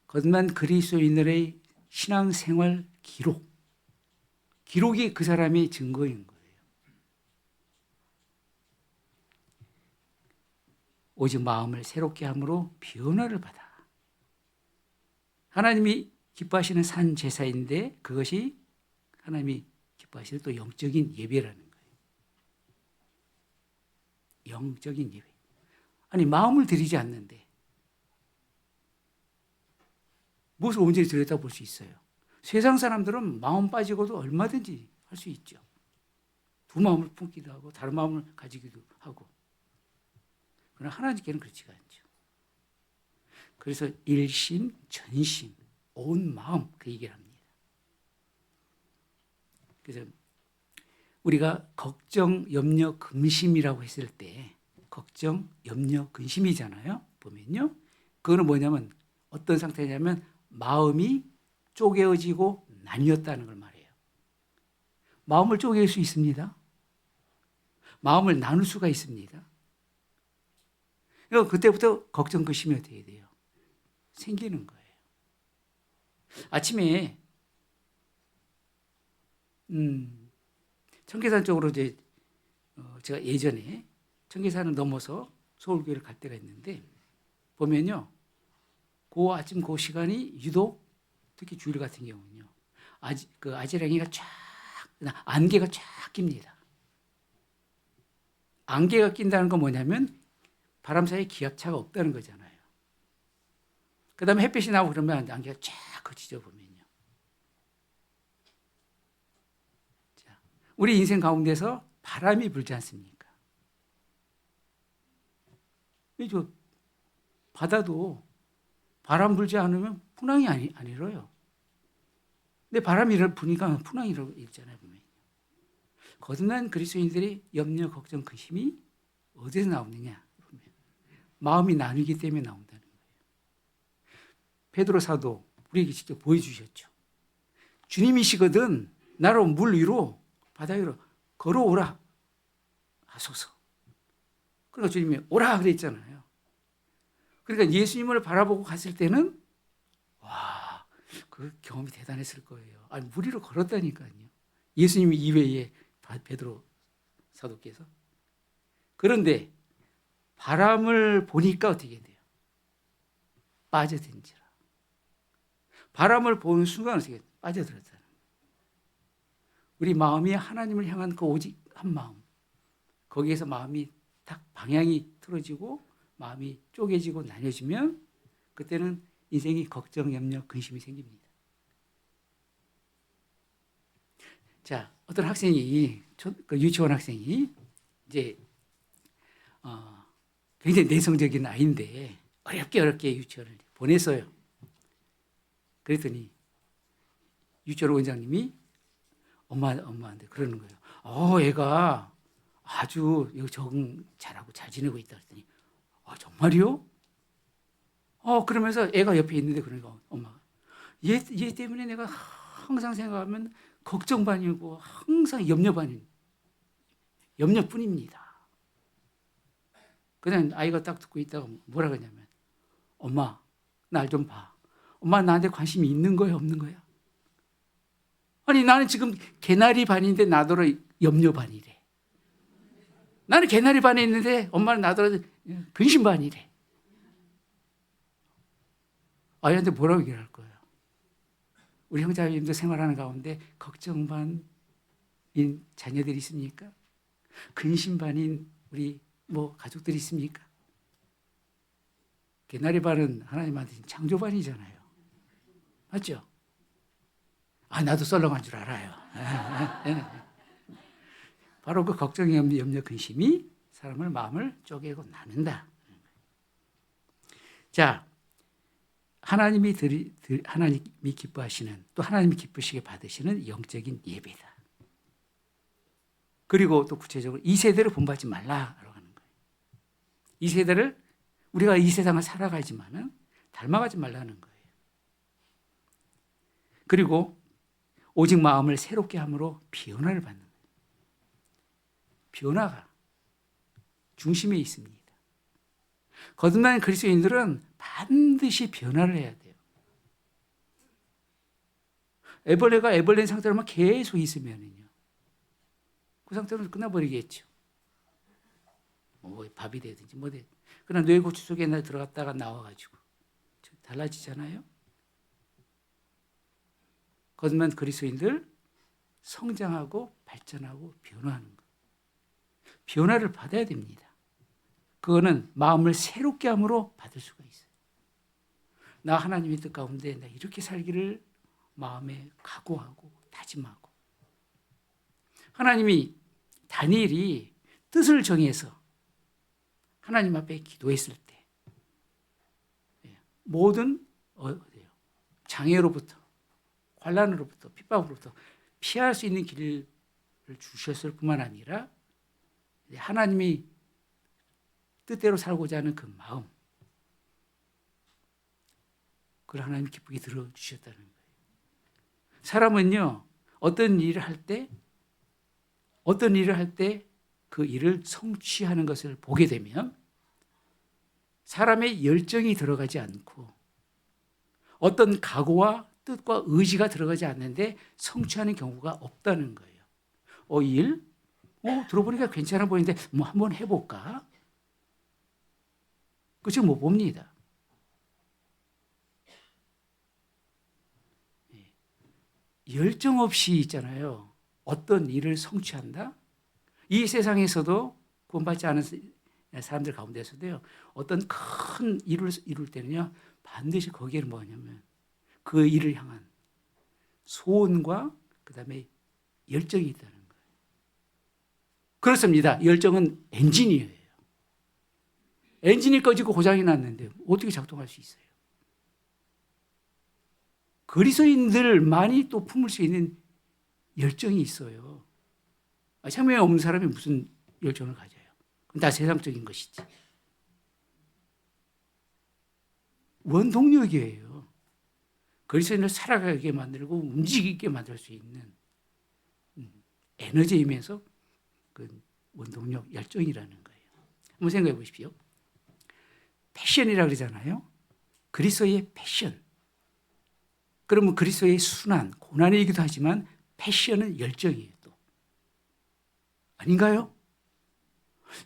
겉만 그리스도인들의 신앙생활 기록. 기록이 그 사람의 증거인 거예요. 오직 마음을 새롭게 함으로 변화를 받아. 하나님이 기뻐하시는 산 제사인데 그것이 하나님이 기뻐하시는 또 영적인 예배라는 거예요. 영적인 예배. 아니 마음을 드리지 않는데 무엇을 온전히 드렸다 볼 수 있어요. 세상 사람들은 마음 빠지고도 얼마든지 할 수 있죠. 두 마음을 품기도 하고 다른 마음을 가지기도 하고. 그러나 하나님께는 그렇지가 않죠. 그래서 일심, 전심, 온 마음 그 얘기를 합니다. 그래서 우리가 걱정, 염려, 근심이라고 했을 때 걱정, 염려, 근심이잖아요. 보면요. 그거는 뭐냐면 어떤 상태냐면 마음이 쪼개어지고 나뉘었다는 걸 말해요. 마음을 쪼갤 수 있습니다. 마음을 나눌 수가 있습니다. 그러니까 그때부터 걱정, 근심이 어떻게 돼요? 생기는 거예요. 아침에 청계산 쪽으로 이제 제가 예전에 청계산을 넘어서 서울교회를 갈 때가 있는데 보면요, 그 아침 그 시간이 유독 특히 주일 같은 경우는요, 아지랑이가 쫙 안개가 쫙 낍니다. 안개가 낀다는 건 뭐냐면 바람 사이에 기압차가 없다는 거잖아요. 그 다음에 햇빛이 나오고 그러면 안개가 쫙 거치죠, 보면요. 자, 우리 인생 가운데서 바람이 불지 않습니까? 저 바다도 바람 불지 않으면 풍랑이 안 일어요. 근데 바람이 부니까 풍랑이 일잖아요, 보면. 거듭난 그리스도인들의 염려, 걱정, 근심이 어디서 나오느냐? 보면 마음이 나누기 때문에 나온다는 거예요. 베드로 사도 우리에게 직접 보여주셨죠. 주님이시거든 나로 물 위로 바다 위로 걸어오라 하소서. 그러니까 주님이 오라 그랬잖아요. 그러니까 예수님을 바라보고 갔을 때는 와, 그 경험이 대단했을 거예요. 아니 물 위로 걸었다니까요. 예수님 이외에 베드로 사도께서. 그런데 바람을 보니까 어떻게 돼요? 빠져든지라. 바람을 보는 순간 어떻게 빠져들었잖아요. 우리 마음이 하나님을 향한 그 오직 한 마음. 거기에서 마음이 딱 방향이 틀어지고 마음이 쪼개지고 나뉘어지면 그때는 인생이 걱정, 염려, 근심이 생깁니다. 자, 어떤 학생이 유치원 학생이 이제 굉장히 내성적인 아이인데 어렵게 유치원을 보냈어요. 그랬더니 유치원 원장님이 엄마한테 그러는 거예요. 애가 아주 적응 잘하고 잘 지내고 있다 그랬더니 정말이요? 그러면서 애가 옆에 있는데 그러니까 엄마가 얘 때문에 내가 항상 생각하면 걱정 반이고 항상 염려뿐입니다. 그냥 아이가 딱 듣고 있다가 뭐라 그러냐면 엄마 날 좀 봐. 엄마 나한테 관심이 있는 거야 없는 거야? 아니 나는 지금 개나리 반인데 나더러 염려 반이래. 나는 개나리 반에 있는데 엄마는 나더러 근심 반이래. 아이한테 뭐라고 얘기할 거예요? 우리 형제자매님도 생활하는 가운데 걱정 반인 자녀들이 있습니까? 근심 반인 우리 가족들이 있습니까? 개나리 반은 하나님한테 창조 반이잖아요. 맞죠? 나도 썰렁한 줄 알아요. 바로 그 걱정, 염려, 근심이 사람을 마음을 쪼개고 나눈다. 자, 하나님이 기뻐하시는 또 하나님이 기쁘시게 받으시는 영적인 예배다. 그리고 또 구체적으로 이 세대를 본받지 말라라고 하는 거예요. 이 세대를 우리가 이 세상을 살아가지만은 닮아가지 말라는 거예요. 그리고 오직 마음을 새롭게 함으로 변화를 받는 거예요. 변화가 중심에 있습니다. 거듭난 그리스도인들은 반드시 변화를 해야 돼요. 애벌레가 애벌레인 상태로만 계속 있으면요, 그 상태로 끝나버리겠죠. 밥이 되든지 되든지. 그러나 뇌고추 속에 들어갔다가 나와가지고 달라지잖아요. 거듭난 그리스도인들 성장하고 발전하고 변화하는 것. 변화를 받아야 됩니다. 그거는 마음을 새롭게 함으로 받을 수가 있어요. 나 하나님의 뜻 가운데 나 이렇게 살기를 마음에 각오하고 다짐하고. 하나님이 다니엘이 뜻을 정해서 하나님 앞에 기도했을 때 모든 장애로부터 환난으로부터 핍박으로부터 피할 수 있는 길을 주셨을 뿐만 아니라 하나님이 뜻대로 살고자 하는 그 마음, 그걸 하나님 기쁘게 들어주셨다는 거예요. 사람은요, 어떤 일을 할 때 그 일을 성취하는 것을 보게 되면 사람의 열정이 들어가지 않고 어떤 각오와 뜻과 의지가 들어가지 않는데 성취하는 경우가 없다는 거예요. 이 일? 들어보니까 괜찮아 보이는데 뭐 한번 해볼까? 그 지금 못 봅니다. 열정 없이 있잖아요. 어떤 일을 성취한다? 이 세상에서도 구원받지 않은 사람들 가운데서도요. 어떤 큰 일을 이룰 때는요. 반드시 거기에는 뭐냐면 그 일을 향한 소원과 그다음에 열정이 있다는 거예요. 그렇습니다. 열정은 엔진이에요. 엔진이 꺼지고 고장이 났는데 어떻게 작동할 수 있어요? 그리스도인들만이 또 품을 수 있는 열정이 있어요. 생명이 없는 사람이 무슨 열정을 가져요? 그건 다 세상적인 것이지. 원동력이에요. 그리스도인을 살아가게 만들고 움직이게 만들 수 있는 에너지이면서 그 원동력, 열정이라는 거예요. 한번 생각해 보십시오. 패션이라고 그러잖아요. 그리스도의 패션. 그러면 그리스도의 순환, 고난이기도 하지만 패션은 열정이에요. 또 아닌가요?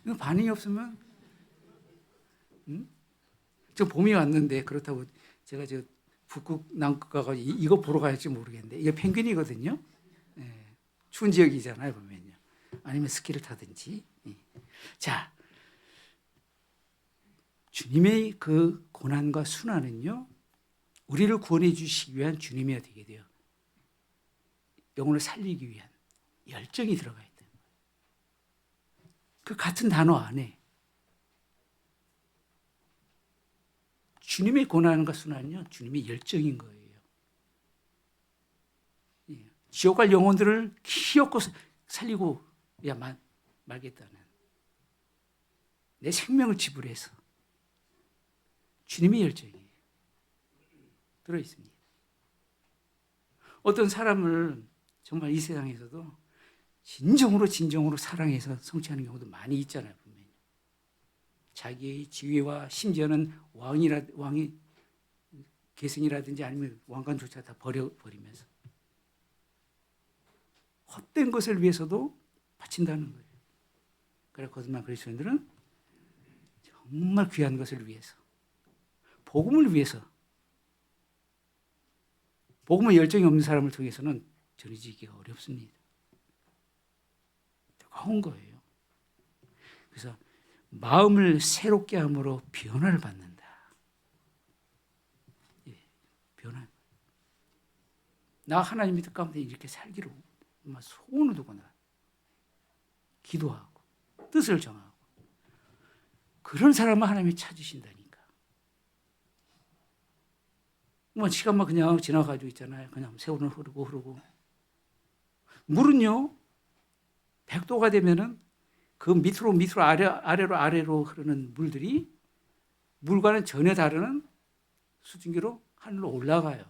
이거 반응이 없으면 저 봄이 왔는데 그렇다고 제가 저 북극 남극 가서 이거 보러 갈지 모르겠는데 이게 펭귄이거든요. 추운 지역이잖아요 보면요. 아니면 스키를 타든지. 자, 주님의 그 고난과 순환은요. 우리를 구원해 주시기 위한 주님이 어떻게 돼요? 영혼을 살리기 위한 열정이 들어가 있다. 그 같은 단어 안에 주님의 고난과 순환은요. 주님의 열정인 거예요. 지옥 갈 영혼들을 키웠고 살리고 말겠다는 내 생명을 지불해서 주님의 열정이 들어있습니다. 어떤 사람을 정말 이 세상에서도 진정으로 사랑해서 성취하는 경우도 많이 있잖아요. 분명히. 자기의 지위와 심지어는 왕이 계승이라든지 아니면 왕관조차 다 버리면서 헛된 것을 위해서도 바친다는 거예요. 그래서 거듭난 그리스도인들은 정말 귀한 것을 위해서, 복음을 위해서, 복음에 열정이 없는 사람을 통해서는 전해지기가 어렵습니다. 뜨거운 거예요. 그래서 마음을 새롭게 함으로 변화를 받는다. 변화. 나 하나님의 뜻 가운데 이렇게 살기로 소원을 두거나 기도하고 뜻을 정하고 그런 사람을 하나님이 찾으신다니까. 시간만 그냥 지나가지고 있잖아요. 그냥 세월은 흐르고 물은요 100도가 되면은 그 밑으로 아래로 흐르는 물들이 물과는 전혀 다른 수증기로 하늘로 올라가요.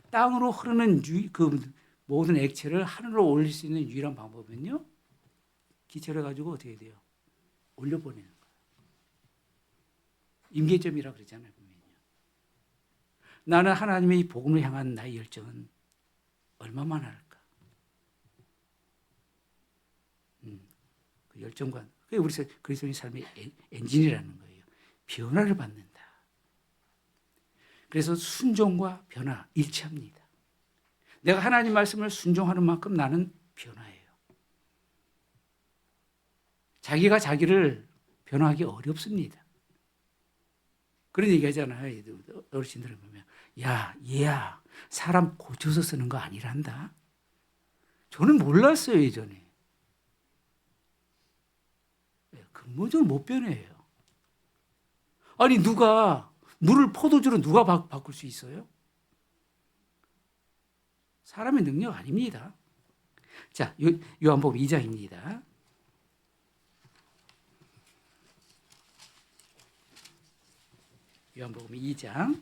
땅으로 흐르는 그 모든 액체를 하늘로 올릴 수 있는 유일한 방법은요 기체를 가지고 어떻게 돼요? 올려보내는 거예요. 임계점이라고 그러잖아요. 나는 하나님의 복음을 향한 나의 열정은 얼마만 할까? 그 열정과 그게 우리 그리스도인 삶의 엔진이라는 거예요. 변화를 받는다. 그래서 순종과 변화 일치합니다. 내가 하나님 말씀을 순종하는 만큼 나는 변화해요. 자기가 자기를 변화하기 어렵습니다. 그런 얘기 하잖아요. 어르신들을 보면 얘야 사람 고쳐서 쓰는 거 아니란다. 저는 몰랐어요 예전에. 근본적으로 못 변해요. 아니 물을 포도주로 누가 바꿀 수 있어요? 사람의 능력 아닙니다. 자, 요한복음 2장입니다. 요한복음 2장.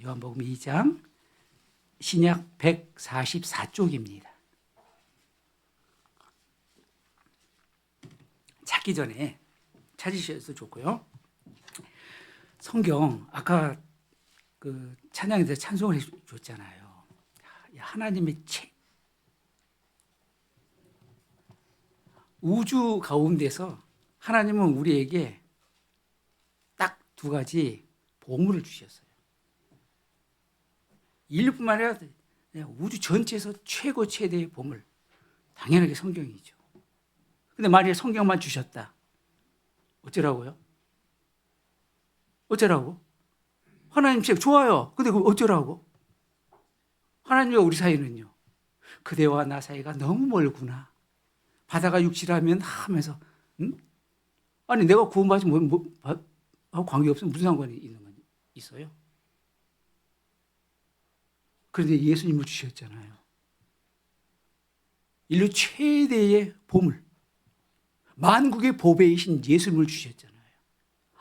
요한복음 2장 신약 144쪽입니다. 찾으셔도 좋고요. 성경 아까 그 찬양에서 찬송을 해줬잖아요. 하나님의 책. 우주 가운데서 하나님은 우리에게 딱 두 가지 보물을 주셨어요. 인류뿐만 아니라 우주 전체에서 최고 최대의 보물, 당연하게 성경이죠. 근데 만약에 성경만 주셨다, 어쩌라고요? 어쩌라고? 하나님 책 좋아요. 근데 그럼 어쩌라고? 하나님과 우리 사이는요, 그대와 나 사이가 너무 멀구나. 바다가 육지라면 하면서, 응? 아니 내가 구원받지 하고 관계없으면 무슨 상관이 있는 건 있어요? 그런데 예수님을 주셨잖아요. 인류 최대의 보물, 만국의 보배이신 예수님을 주셨잖아요.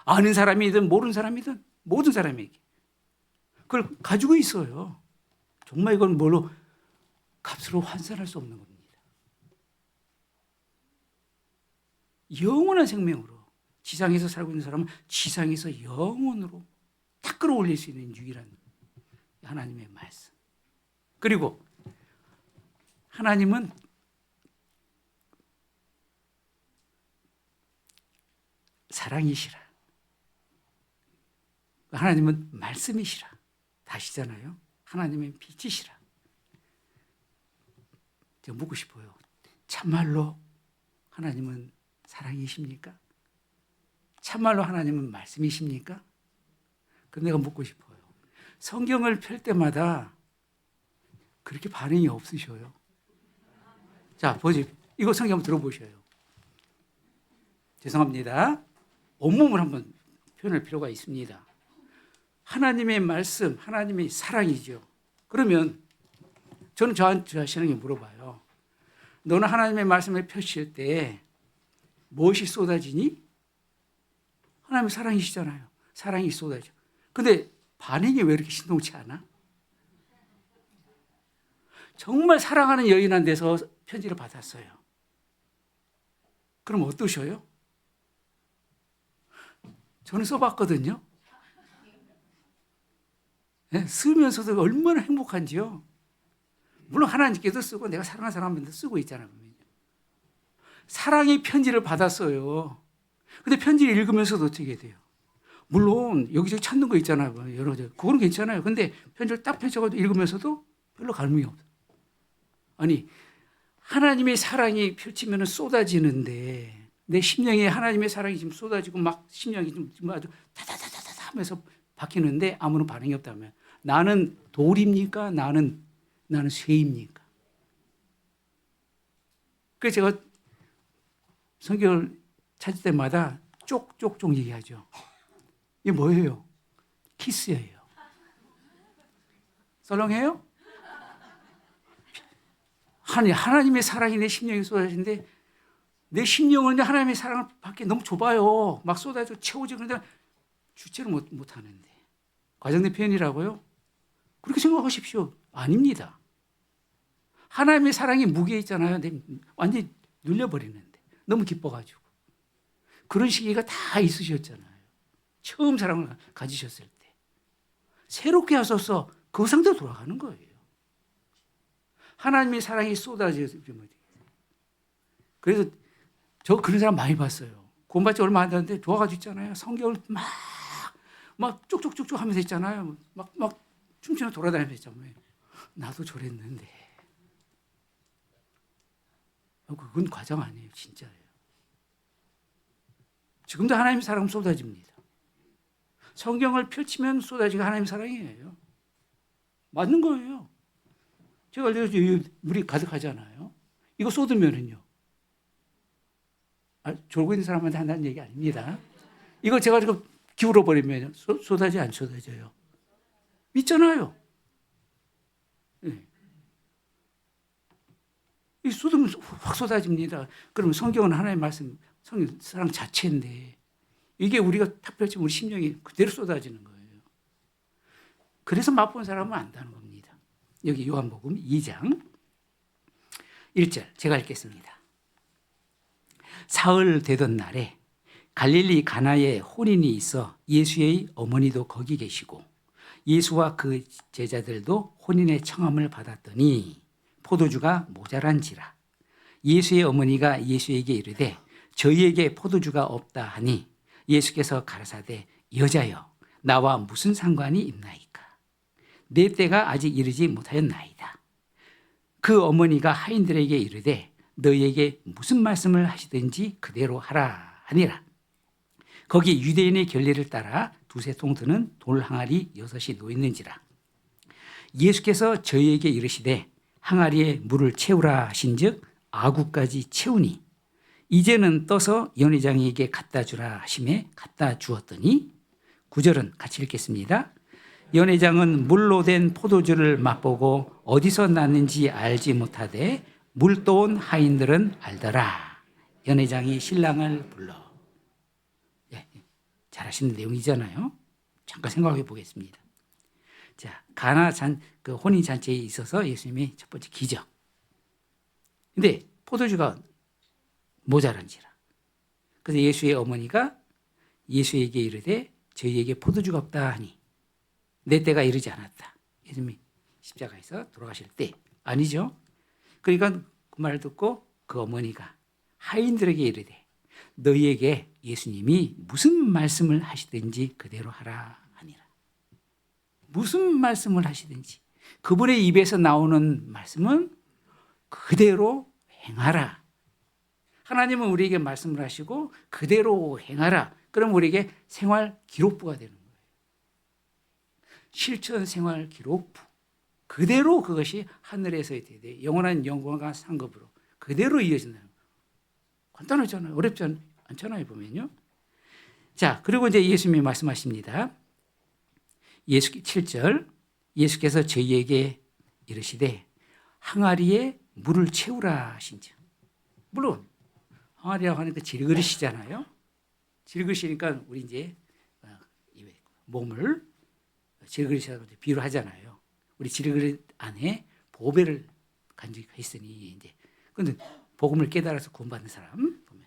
아는 사람이든 모르는 사람이든 모든 사람에게 그걸 가지고 있어요. 정말 이건 뭘로 값으로 환산할 수 없는 겁니다. 영원한 생명으로 지상에서 살고 있는 사람은 지상에서 영원으로 딱 끌어올릴 수 있는 유일한 하나님의 말씀. 그리고 하나님은 사랑이시라. 하나님은 말씀이시라. 다시잖아요. 하나님은 빛이시라. 제가 묻고 싶어요. 참말로 하나님은 사랑이십니까? 참말로 하나님은 말씀이십니까? 그럼 내가 묻고 싶어요. 성경을 펼 때마다 그렇게 반응이 없으셔요. 자, 보지. 이거 성경 한번 들어보셔요. 죄송합니다. 온몸을 한번 표현할 필요가 있습니다. 하나님의 말씀, 하나님의 사랑이죠. 그러면 저는 저 자신에게 물어봐요. 너는 하나님의 말씀을 펼칠 때 무엇이 쏟아지니? 하나님의 사랑이시잖아요. 사랑이 쏟아져. 근데 반응이 왜 이렇게 신동치 않아? 정말 사랑하는 여인한 데서 편지를 받았어요. 그럼 어떠셔요? 저는 써봤거든요. 네, 쓰면서도 얼마나 행복한지요. 물론 하나님께도 쓰고 내가 사랑하는 사람한테 쓰고 있잖아요. 사랑의 편지를 받았어요. 근데 편지를 읽으면서도 어떻게 돼요? 물론 여기저기 찾는 거 있잖아요. 여러 가지. 그거는 괜찮아요. 근데 편지를 딱 펼쳐가지고 읽으면서도 별로 감흥이 없어요. 아니, 하나님의 사랑이 펼치면 쏟아지는데 내 심령에 하나님의 사랑이 지금 쏟아지고 막 심령이 지금 아주 다다다다다 하면서 박히는데 아무런 반응이 없다면 나는 돌입니까? 나는 쇠입니까? 그래서 제가 성경을 찾을 때마다 쪽쪽쪽 얘기하죠. 이게 뭐예요? 키스예요. 썰렁해요? 하나님의 사랑이 내 심령에 쏟아지는데 내 심령은 하나님의 사랑을 받기 너무 좁아요. 막 쏟아져 채워지고 그런데 주체를 못 하는데. 과장된 표현이라고요? 그렇게 생각하십시오. 아닙니다. 하나님의 사랑이 무게에 있잖아요. 완전히 눌려버리는데. 너무 기뻐가지고. 그런 시기가 다 있으셨잖아요. 처음 사랑을 가지셨을 때. 새롭게 하셔서 그 상태로 돌아가는 거예요. 하나님의 사랑이 쏟아지면. 그래서 저 그런 사람 많이 봤어요. 구원받지 얼마 안 됐는데 좋아가지고 있잖아요. 성경을 막 쭉쭉쭉쭉 하면서 있잖아요. 막 춤추며 돌아다니면서 있잖아요. 나도 저랬는데. 그건 과장 아니에요. 진짜예요. 지금도 하나님의 사랑 쏟아집니다. 성경을 펼치면 쏟아지고 하나님의 사랑이에요. 맞는 거예요. 제가 알려줘요. 물이 가득하잖아요. 이거 쏟으면은요. 졸고 있는 사람한테 한다는 얘기 아닙니다. 이거 제가 지금 기울어 버리면 쏟아지 안 쏟아져요. 믿잖아요. 네. 이 쏟으면 확 쏟아집니다. 그러면 성경은 하나님의 말씀, 성경 사랑 자체인데 이게 우리가 탁 펼치면 우리 심령이 그대로 쏟아지는 거예요. 그래서 맛본 사람은 안다는 겁니다. 여기 요한복음 2장 1절 제가 읽겠습니다. 사흘 되던 날에 갈릴리 가나에 혼인이 있어 예수의 어머니도 거기 계시고 예수와 그 제자들도 혼인의 청함을 받았더니 포도주가 모자란지라. 예수의 어머니가 예수에게 이르되 저희에게 포도주가 없다 하니 예수께서 가라사대 여자여 나와 무슨 상관이 있나이까. 내 때가 아직 이르지 못하였나이다. 그 어머니가 하인들에게 이르되 너희에게 무슨 말씀을 하시든지 그대로 하라 하니라. 거기 유대인의 결례를 따라 두세 통 드는 돌 항아리 6이 놓였는지라. 예수께서 저희에게 이르시되 항아리에 물을 채우라 하신즉 아구까지 채우니 이제는 떠서 연회장에게 갖다 주라 하심에 갖다 주었더니 9절은 같이 읽겠습니다. 연회장은 물로 된 포도주를 맛보고 어디서 났는지 알지 못하되 물 떠온 하인들은 알더라. 연회장이 신랑을 불러. 잘 아시는 내용이잖아요. 잠깐 생각해 보겠습니다. 자, 가나 그 혼인 잔치에 있어서 예수님의 첫 번째 기적. 근데 포도주가 모자란지라. 그래서 예수의 어머니가 예수에게 이르되 저희에게 포도주가 없다 하니 내 때가 이르지 않았다. 예수님이 십자가에서 돌아가실 때 아니죠. 그러니까 그 말을 듣고 그 어머니가 하인들에게 이르되 너희에게 예수님이 무슨 말씀을 하시든지 그대로 하라 하니라. 무슨 말씀을 하시든지 그분의 입에서 나오는 말씀은 그대로 행하라. 하나님은 우리에게 말씀을 하시고 그대로 행하라. 그럼 우리에게 생활 기록부가 되는 거예요. 실천 생활 기록부. 그대로 그것이 하늘에서 되되 영원한 영광과 상급으로 그대로 이어진다는 거예요. 간단하잖아요. 어렵지 않잖아요. 보면요. 자, 그리고 이제 예수님이 말씀하십니다. 7절 예수께서 저희에게 이르시되 항아리에 물을 채우라 하신즉. 물론 항아리라고 하는 그 질그릇이잖아요. 질그릇이니까 우리 이제 몸을 질그릇이라고 비유를 하잖아요. 우리 질그릇 안에 보배를 간직했으니 이제 근데 복음을 깨달아서 구원받는 사람 보면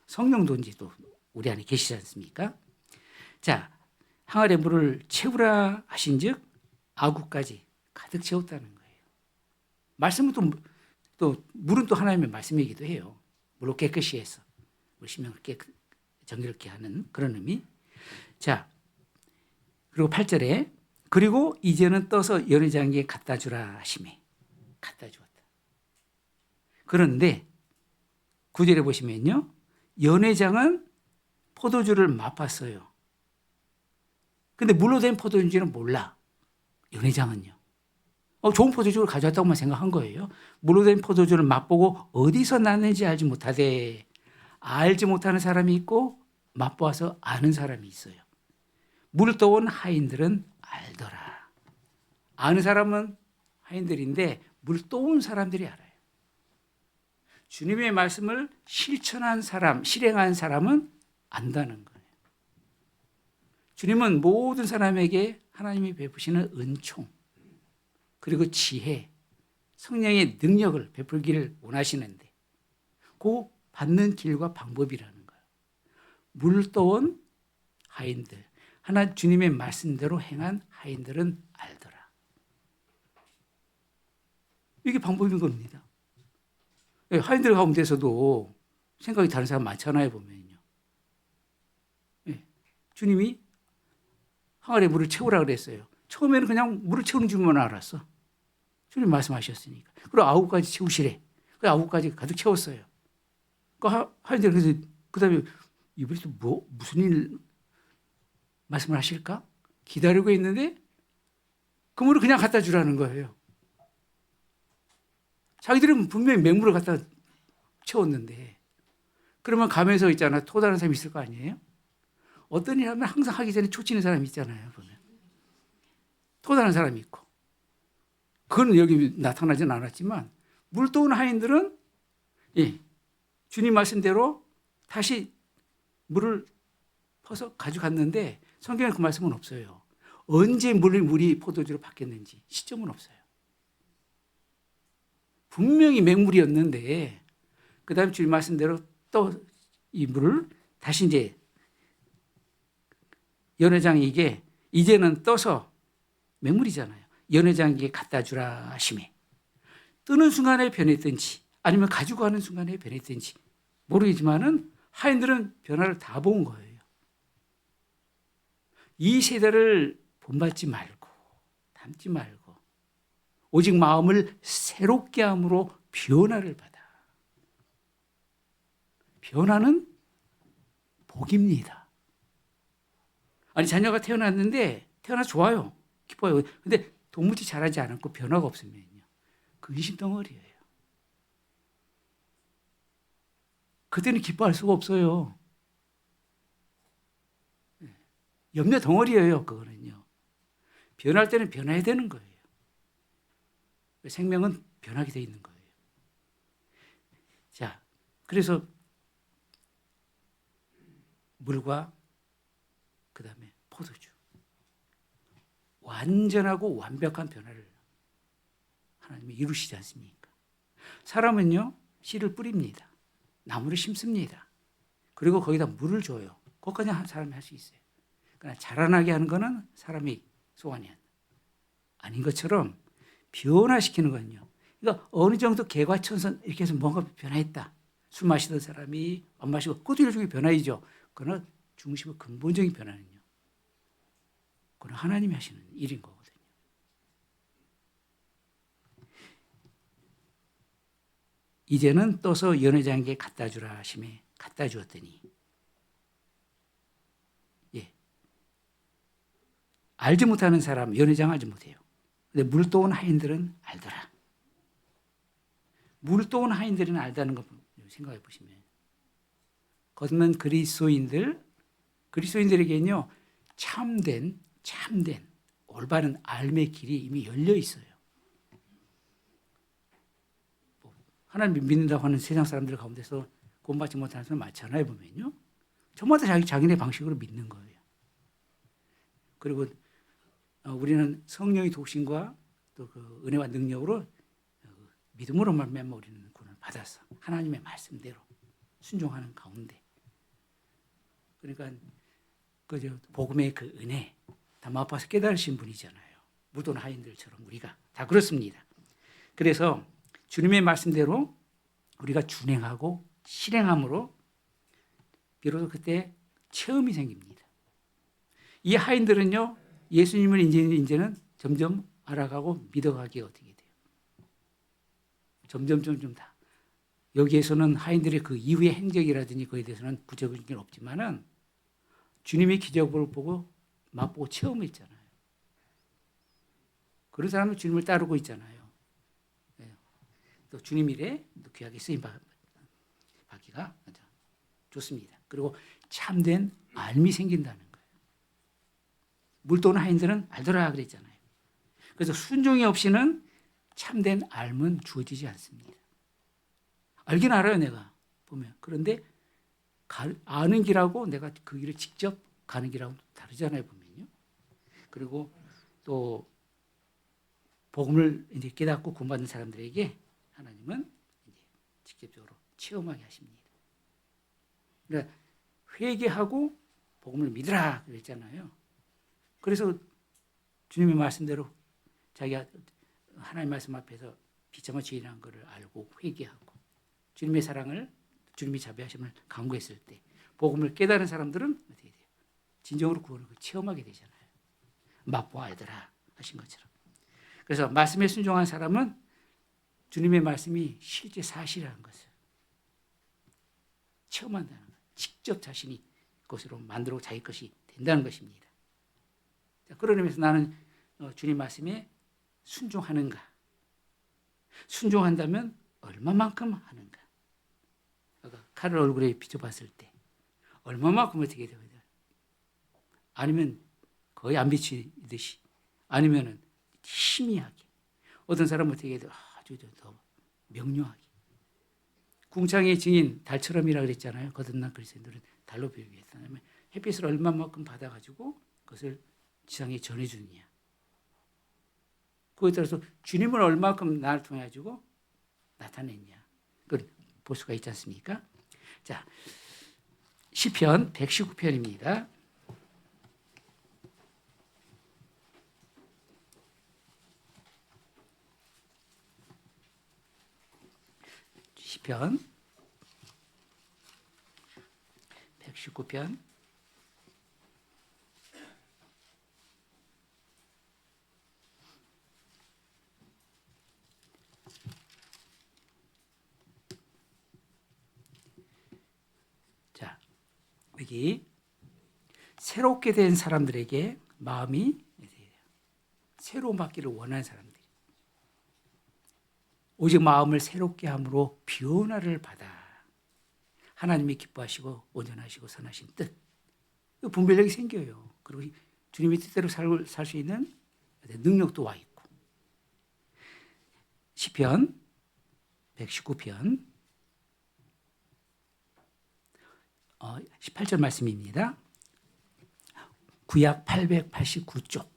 성령도 이제 또 우리 안에 계시지 않습니까? 자, 항아리에 물을 채우라 하신즉 아구까지 가득 채웠다는 거예요. 말씀은 또 물은 또 하나님의 말씀이기도 해요. 물로 깨끗이 해서 우리 심령을 정결케 하는 그런 의미. 자, 그리고 8절에 그리고 이제는 떠서 연회장에게 갖다 주라 하시매 갖다 주었다. 그런데 9절에 보시면요. 연회장은 포도주를 맛봤어요. 근데 물로 된 포도주인지는 몰라. 연회장은요. 좋은 포도주를 가져왔다고만 생각한 거예요. 물로 된 포도주를 맛보고 어디서 났는지 알지 못하되 알지 못하는 사람이 있고 맛보아서 아는 사람이 있어요. 물 떠온 하인들은 알더라. 아는 사람은 하인들인데 물 떠온 사람들이 알아요. 주님의 말씀을 실천한 사람, 실행한 사람은 안다는 거예요. 주님은 모든 사람에게 하나님이 베푸시는 은총, 그리고 지혜, 성령의 능력을 베풀기를 원하시는데 그 받는 길과 방법이라는 거예요. 물 떠온 하인들, 하나 주님의 말씀대로 행한 하인들은 알더라. 이게 방법인 겁니다. 하인들 가운데서도 생각이 다른 사람 많잖아요, 보면요. 주님이 항아리에 물을 채우라 그랬어요. 처음에는 그냥 물을 채우는 줄만 알았어. 주님 말씀하셨으니까. 그리고 아구까지 채우시래. 그 아구까지 가득 채웠어요. 그 하인들 그래서 그다음에 이분이 또 무슨 일 말씀을 하실까? 기다리고 있는데 그 물을 그냥 갖다 주라는 거예요. 자기들은 분명히 맹물을 갖다 채웠는데 그러면 가면서 있잖아. 토다는 사람이 있을 거 아니에요? 어떤 일 하면 항상 하기 전에 초치는 사람이 있잖아요. 보면. 토다는 사람이 있고. 그건 여기 나타나진 않았지만 물 떠온 하인들은 주님 말씀대로 다시 물을 퍼서 가져갔는데 성경에 그 말씀은 없어요. 언제 물이 포도주로 바뀌었는지 시점은 없어요. 분명히 맹물이었는데 그 다음에 주님 말씀대로 또 이 물을 다시 이제 연회장에게 이제는 떠서 맹물이잖아요. 연회장에게 갖다 주라 하시매 뜨는 순간에 변했든지 아니면 가지고 가는 순간에 변했든지 모르겠지만은 하인들은 변화를 다 본 거예요. 이 세대를 본받지 말고 닮지 말고 오직 마음을 새롭게 함으로 변화를 받아. 변화는 복입니다. 아니 자녀가 태어났는데 태어나 좋아요. 기뻐요. 근데 동무지 자라지 않았고 변화가 없으면요. 근심 덩어리예요. 그때는 기뻐할 수가 없어요. 염려 덩어리예요. 그거는요. 변할 때는 변해야 되는 거예요. 생명은 변하게 돼 있는 거예요. 자, 그래서 물과 그 다음에 포도주. 완전하고 완벽한 변화를 하나님이 이루시지 않습니까? 사람은요, 씨를 뿌립니다. 나무를 심습니다. 그리고 거기다 물을 줘요. 그것까지 사람이 할 수 있어요. 그러나 자라나게 하는 것은 사람이 소관이 아닌 것처럼 변화시키는 거는요. 그러니까 어느 정도 개과천선 이렇게 해서 뭔가 변화했다. 술 마시던 사람이 안 마시고 그것도 일종의 변화이죠. 그러나 중심의 근본적인 변화는요. 그건 하나님이 하시는 일인 거거든요. 이제는 떠서 연회장에게 갖다 주라 하심에 갖다 주었더니 알지 못하는 사람, 연회장 알지 못해요. 근데 물도온 하인들은 알더라. 물도온 하인들은 알다는 거 생각해 보시면 겉은 그리스도인들에게는요 참된 올바른 삶의 길이 이미 열려 있어요. 하나님 믿는다고 하는 세상 사람들 가운데서 구원받지 못하는 사람 많잖아요. 보면요. 전부 다 자기네 방식으로 믿는 거예요. 그리고 우리는 성령의 독신과 또 그 은혜와 능력으로 믿음으로 말미암아 우리는 구원을 받았어. 하나님의 말씀대로 순종하는 가운데. 그러니까 그 복음의 그 은혜 다 맛봐서 깨달으신 분이잖아요. 무돈 하인들처럼 우리가 다 그렇습니다. 그래서 주님의 말씀대로 우리가 준행하고 실행함으로 비로소 그때 체험이 생깁니다. 이 하인들은요, 예수님을 이제는 점점 알아가고 믿어가기가 어떻게 돼요? 점점 다. 여기에서는 하인들의 그 이후의 행적이라든지 그에 대해서는 구체적인 게 없지만은 주님의 기적을 보고 맛보고 체험했잖아요. 그런 사람은 주님을 따르고 있잖아요. 또 주님 일에 또 귀하게 쓰임 받기가 좋습니다. 그리고 참된 알미 생긴다는 거예요. 물도는 하인들은 알더라 그랬잖아요. 그래서 순종이 없이는 참된 알은 주어지지 않습니다. 알긴 알아요, 내가 보면. 그런데 아는 길하고 내가 그 길을 직접 가는 길하고 다르잖아요, 보면요. 그리고 또 복음을 이제 깨닫고 구원받는 사람들에게 하나님은 이제 직접적으로 체험하게 하십니다. 그러니까 회개하고 복음을 믿으라 그랬잖아요. 그래서 주님의 말씀대로 자기가 하나님 말씀 앞에서 비참한 죄인이라는 것을 알고 회개하고 주님의 사랑을 주님의 자비하심을 간구했을 때 복음을 깨달은 사람들은 어떻게 돼요? 진정으로 구원을 체험하게 되잖아요. 맛보아 알더라 하신 것처럼. 그래서 말씀에 순종한 사람은 주님의 말씀이 실제 사실이라는 것을 체험한다는 거예요. 직접 자신이 그것으로 만들고 자기 것이 된다는 것입니다. 그런 의미에서 나는 주님 말씀에 순종하는가? 순종한다면 얼마만큼 하는가? 칼을 얼굴에 비춰봤을 때 얼마만큼 어떻게 되거든? 아니면 거의 안 비치듯이, 아니면은 희미하게. 어떤 사람은 어떻게 해도 아주 더 명료하게. 궁창의 증인 달처럼이라 그랬잖아요. 거듭난 그리스도인들은 달로 비유했다면 햇빛을 얼마만큼 받아가지고 그것을 지상에 전해주느냐. 그거에 따라서 주님을 얼마만큼 나를 통해 가지고 나타냈냐. 그걸 볼 수가 있지 않습니까? 자, 시편 119편입니다. 시편 119편 자, 여기 새롭게 된 사람들에게 마음이 새로 받기를 원하는 사람들, 오직 마음을 새롭게 함으로 변화를 받아 하나님이 기뻐하시고 온전하시고 선하신 뜻, 분별력이 생겨요. 그리고 주님의 뜻대로 살 수 있는 능력도 와 있고. 시편 119편 18절 말씀입니다. 구약 889쪽.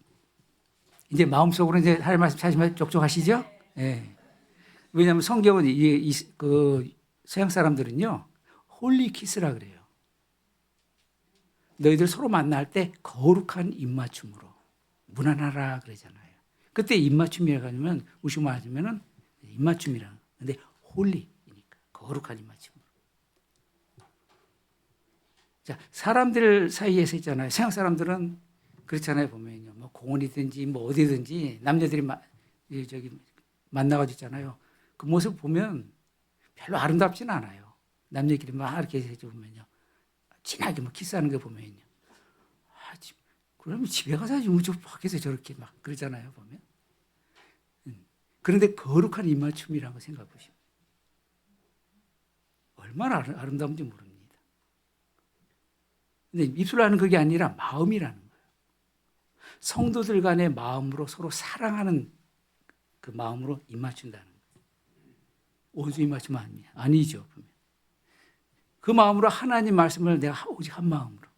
이제 마음속으로 이제 하나님 말씀 찾으면 족족하시죠? 예. 왜냐하면 성경은 서양 사람들은요, 홀리 키스라 그래요. 너희들 서로 만날 때 거룩한 입맞춤으로 무난하라 그러잖아요. 그때 입맞춤이라고 하면 우리식 말하자면은 입맞춤이라. 근데 홀리니까 거룩한 입맞춤으로. 자, 사람들 사이에서 있잖아요. 서양 사람들은 그렇잖아요. 보면요, 뭐 공원이든지 뭐 어디든지 남녀들이 만나가지고 있잖아요. 그 모습 보면 별로 아름답지는 않아요. 남녀끼리 막 이렇게 해주면요, 진하게 뭐 키스하는 거 보면요, 그러면 집에 가서 저 밖에서 저렇게 막 그러잖아요. 보면. 그런데 거룩한 입맞춤이라는 거 생각해 보시면 얼마나 아름다운지 모릅니다. 근데 입술로 하는 그게 아니라 마음이라는 거예요. 성도들 간의 마음으로 서로 사랑하는 그 마음으로 입맞춘다는 거예요. 온수 입맞춤 아니죠. 보면. 그 마음으로 하나님 말씀을 내가 오직 한 마음으로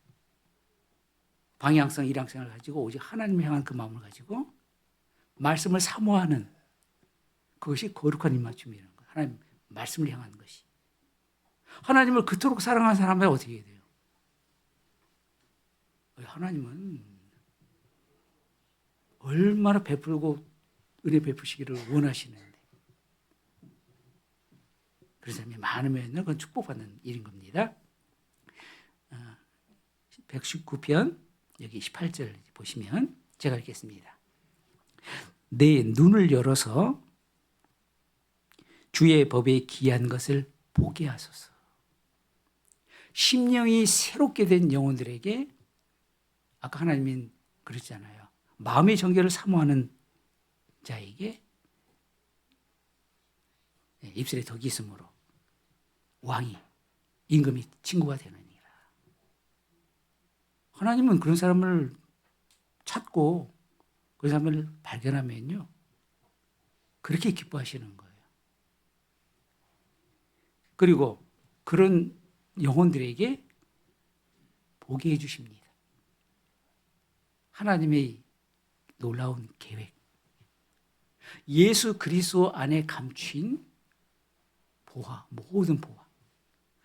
방향성, 일향성을 가지고 오직 하나님을 향한 그 마음을 가지고 말씀을 사모하는 그것이 거룩한 입맞춤이라는 거예요. 하나님 말씀을 향한 것이. 하나님을 그토록 사랑하는 사람은 어떻게 해야 돼요? 하나님은 얼마나 베풀고 은혜 베푸시기를 원하시는데 그런 사람이 많으면 그건 축복받는 일인 겁니다. 119편 여기 18절 보시면 제가 읽겠습니다. 내 눈을 열어서 주의 법에 기이한 것을 보게 하소서. 심령이 새롭게 된 영혼들에게 아까 하나님이 그랬잖아요. 마음의 정결을 사모하는 자에게 입술에 덕이 있으므로 왕이 임금이 친구가 되느니라. 하나님은 그런 사람을 찾고 그 사람을 발견하면요, 그렇게 기뻐하시는 거예요. 그리고 그런 영혼들에게 보게 해주십니다. 하나님의 놀라운 계획, 예수 그리스도 안에 감추인 보화, 모든 보화.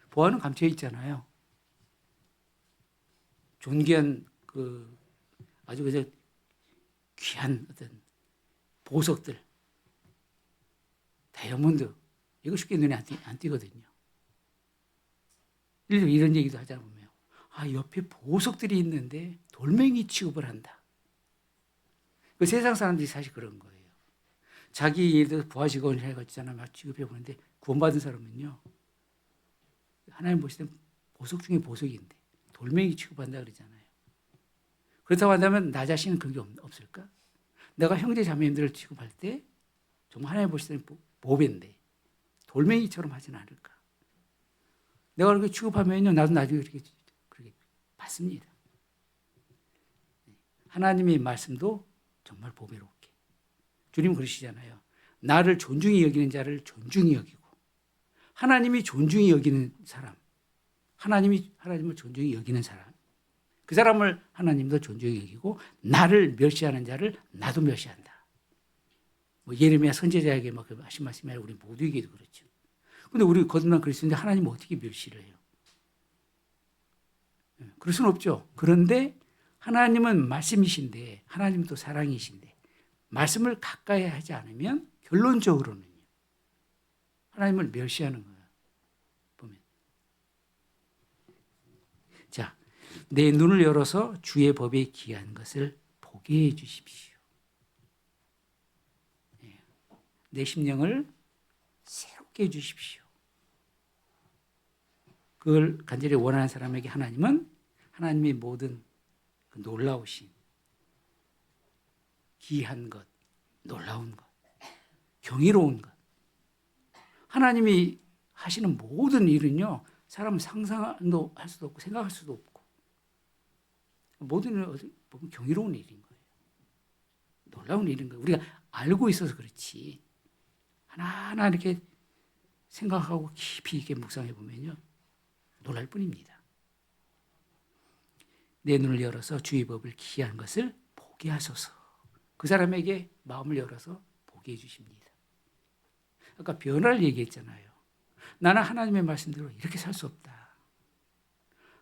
보화는 감춰 있잖아요. 존귀한 아주 그저 귀한 어떤 보석들, 다이아몬드, 이거 쉽게 눈에 안 띄거든요. 이런 얘기도 하자 보면, 옆에 보석들이 있는데 돌멩이 취급을 한다. 그 세상 사람들이 사실 그런 거예요. 자기 예를 들어서 부하 직원을 해가지고 막 취급해 보는데 구원받은 사람은요, 하나님 보실 때 보석 중에 보석인데 돌멩이 취급한다 그러잖아요. 그렇다고 한다면 나 자신은 그게 없을까? 내가 형제 자매님들을 취급할 때 정말 하나님 보실 때는 보배인데 돌멩이처럼 하지는 않을까? 내가 그렇게 취급하면요, 나도 나중에 그렇게 받습니다. 하나님의 말씀도 정말 보배롭게. 주님 그러시잖아요. 나를 존중히 여기는 자를 존중히 여기고, 하나님이 존중히 여기는 사람, 하나님을 존중히 여기는 사람, 그 사람을 하나님도 존중히 여기고, 나를 멸시하는 자를 나도 멸시한다. 예레미야 선지자에게 하신 말씀이 아니라 우리 모두에게도 그렇죠. 근데 우리 거듭난 그리스도인데 하나님은 어떻게 멸시를 해요? 그럴 수는 없죠. 그런데 하나님은 말씀이신데, 하나님도 사랑이신데, 말씀을 가까이 하지 않으면 결론적으로는요, 하나님을 멸시하는 거예요. 보면. 자, 내 눈을 열어서 주의 법에 기한 것을 보게 해 주십시오. 내 심령을 새롭게 해 주십시오. 그걸 간절히 원하는 사람에게 하나님은 하나님의 모든 그 놀라우신 귀한 것, 놀라운 것, 경이로운 것, 하나님이 하시는 모든 일은요, 사람은 상상도 할 수도 없고 생각할 수도 없고 모든 일은 보면 경이로운 일인 거예요. 놀라운 일인 거예요. 우리가 알고 있어서 그렇지 하나하나 이렇게 생각하고 깊이 있게 묵상해 보면요, 놀랄 뿐입니다. 내 눈을 열어서 주의 법을 기이한 것을 보게 하소서. 그 사람에게 마음을 열어서 보게 해주십니다. 아까 변화를 얘기했잖아요. 나는 하나님의 말씀대로 이렇게 살 수 없다.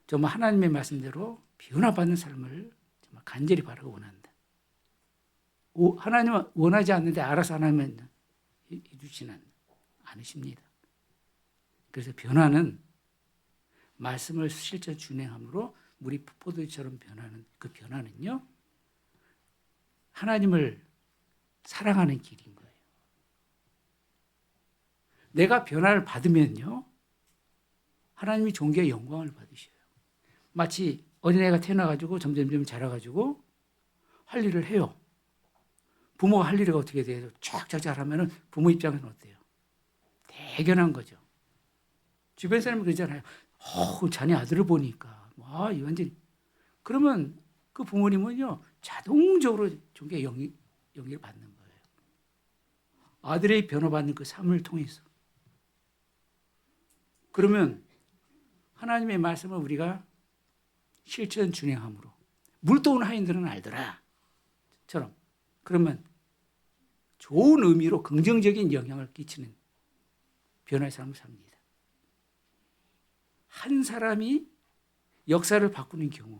정말 하나님의 말씀대로 변화받는 삶을 정말 간절히 바라고 원한다. 하나님은 원하지 않는데 알아서 하나님은 해주지는 않으십니다. 그래서 변화는 말씀을 실제 준행함으로 물이 포도주처럼 변하는 그 변화는요, 하나님을 사랑하는 길인 거예요. 내가 변화를 받으면요, 하나님이 존귀의 영광을 받으셔요. 마치 어린애가 태어나가지고 점점 자라가지고 할 일을 해요. 부모가 할 일이 어떻게 돼요? 쫙쫙 잘하면 부모 입장에서는 어때요? 대견한 거죠. 주변 사람이 그러잖아요. 자네 아들을 보니까 이 완전. 그러면 그 부모님은요, 자동적으로 존귀의 영예를 받는 거예요. 아들의 변화받는 그 삶을 통해서. 그러면 하나님의 말씀을 우리가 실천 준행함으로 물도온 하인들은 알더라 처럼, 그러면 좋은 의미로 긍정적인 영향을 끼치는 변화의 삶을 삽니다. 한 사람이 역사를 바꾸는 경우,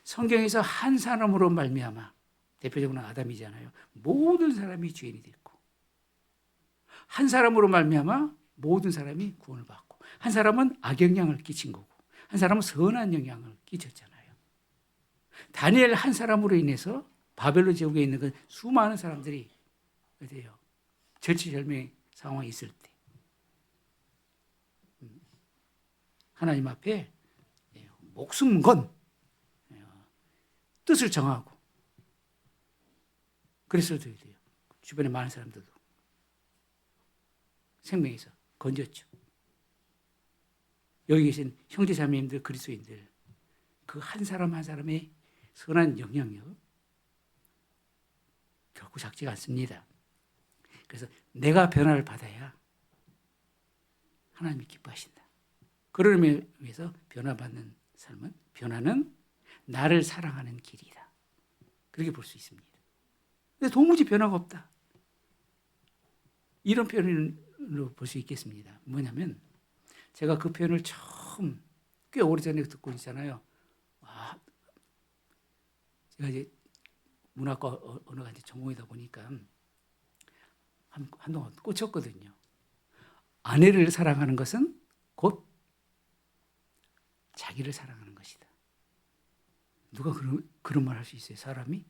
성경에서 한 사람으로 말미암아, 대표적으로 아담이잖아요. 모든 사람이 죄인이 됐고, 한 사람으로 말미암아 모든 사람이 구원을 받고, 한 사람은 악영향을 끼친 거고, 한 사람은 선한 영향을 끼쳤잖아요. 다니엘 한 사람으로 인해서 바벨론 제국에 있는 그 수많은 사람들이 어때요? 절치절명의 상황이 있을 때 하나님 앞에 목숨 건 뜻을 정하고 그랬어야 돼요. 주변에 많은 사람들도 생명에서 건졌죠. 여기 계신 형제자매님들, 그리스도인들, 그 한 사람 한 사람의 선한 영향력 결코 작지가 않습니다. 그래서 내가 변화를 받아야 하나님이 기뻐하신다. 그러기 위해서 변화받는 삶은, 변화는 나를 사랑하는 길이다. 그렇게 볼 수 있습니다. 근데 도무지 변화가 없다. 이런 표현으로 볼 수 있겠습니다. 뭐냐면, 제가 그 표현을 처음 꽤 오래전에 듣고 있잖아요. 제가 이제 문학과 언어가 이제 전공이다 보니까 한동안 꽂혔거든요. 아내를 사랑하는 것은 곧 자기를 사랑하는 것이다. 누가 그런 말 할 수 있어요? 사람이?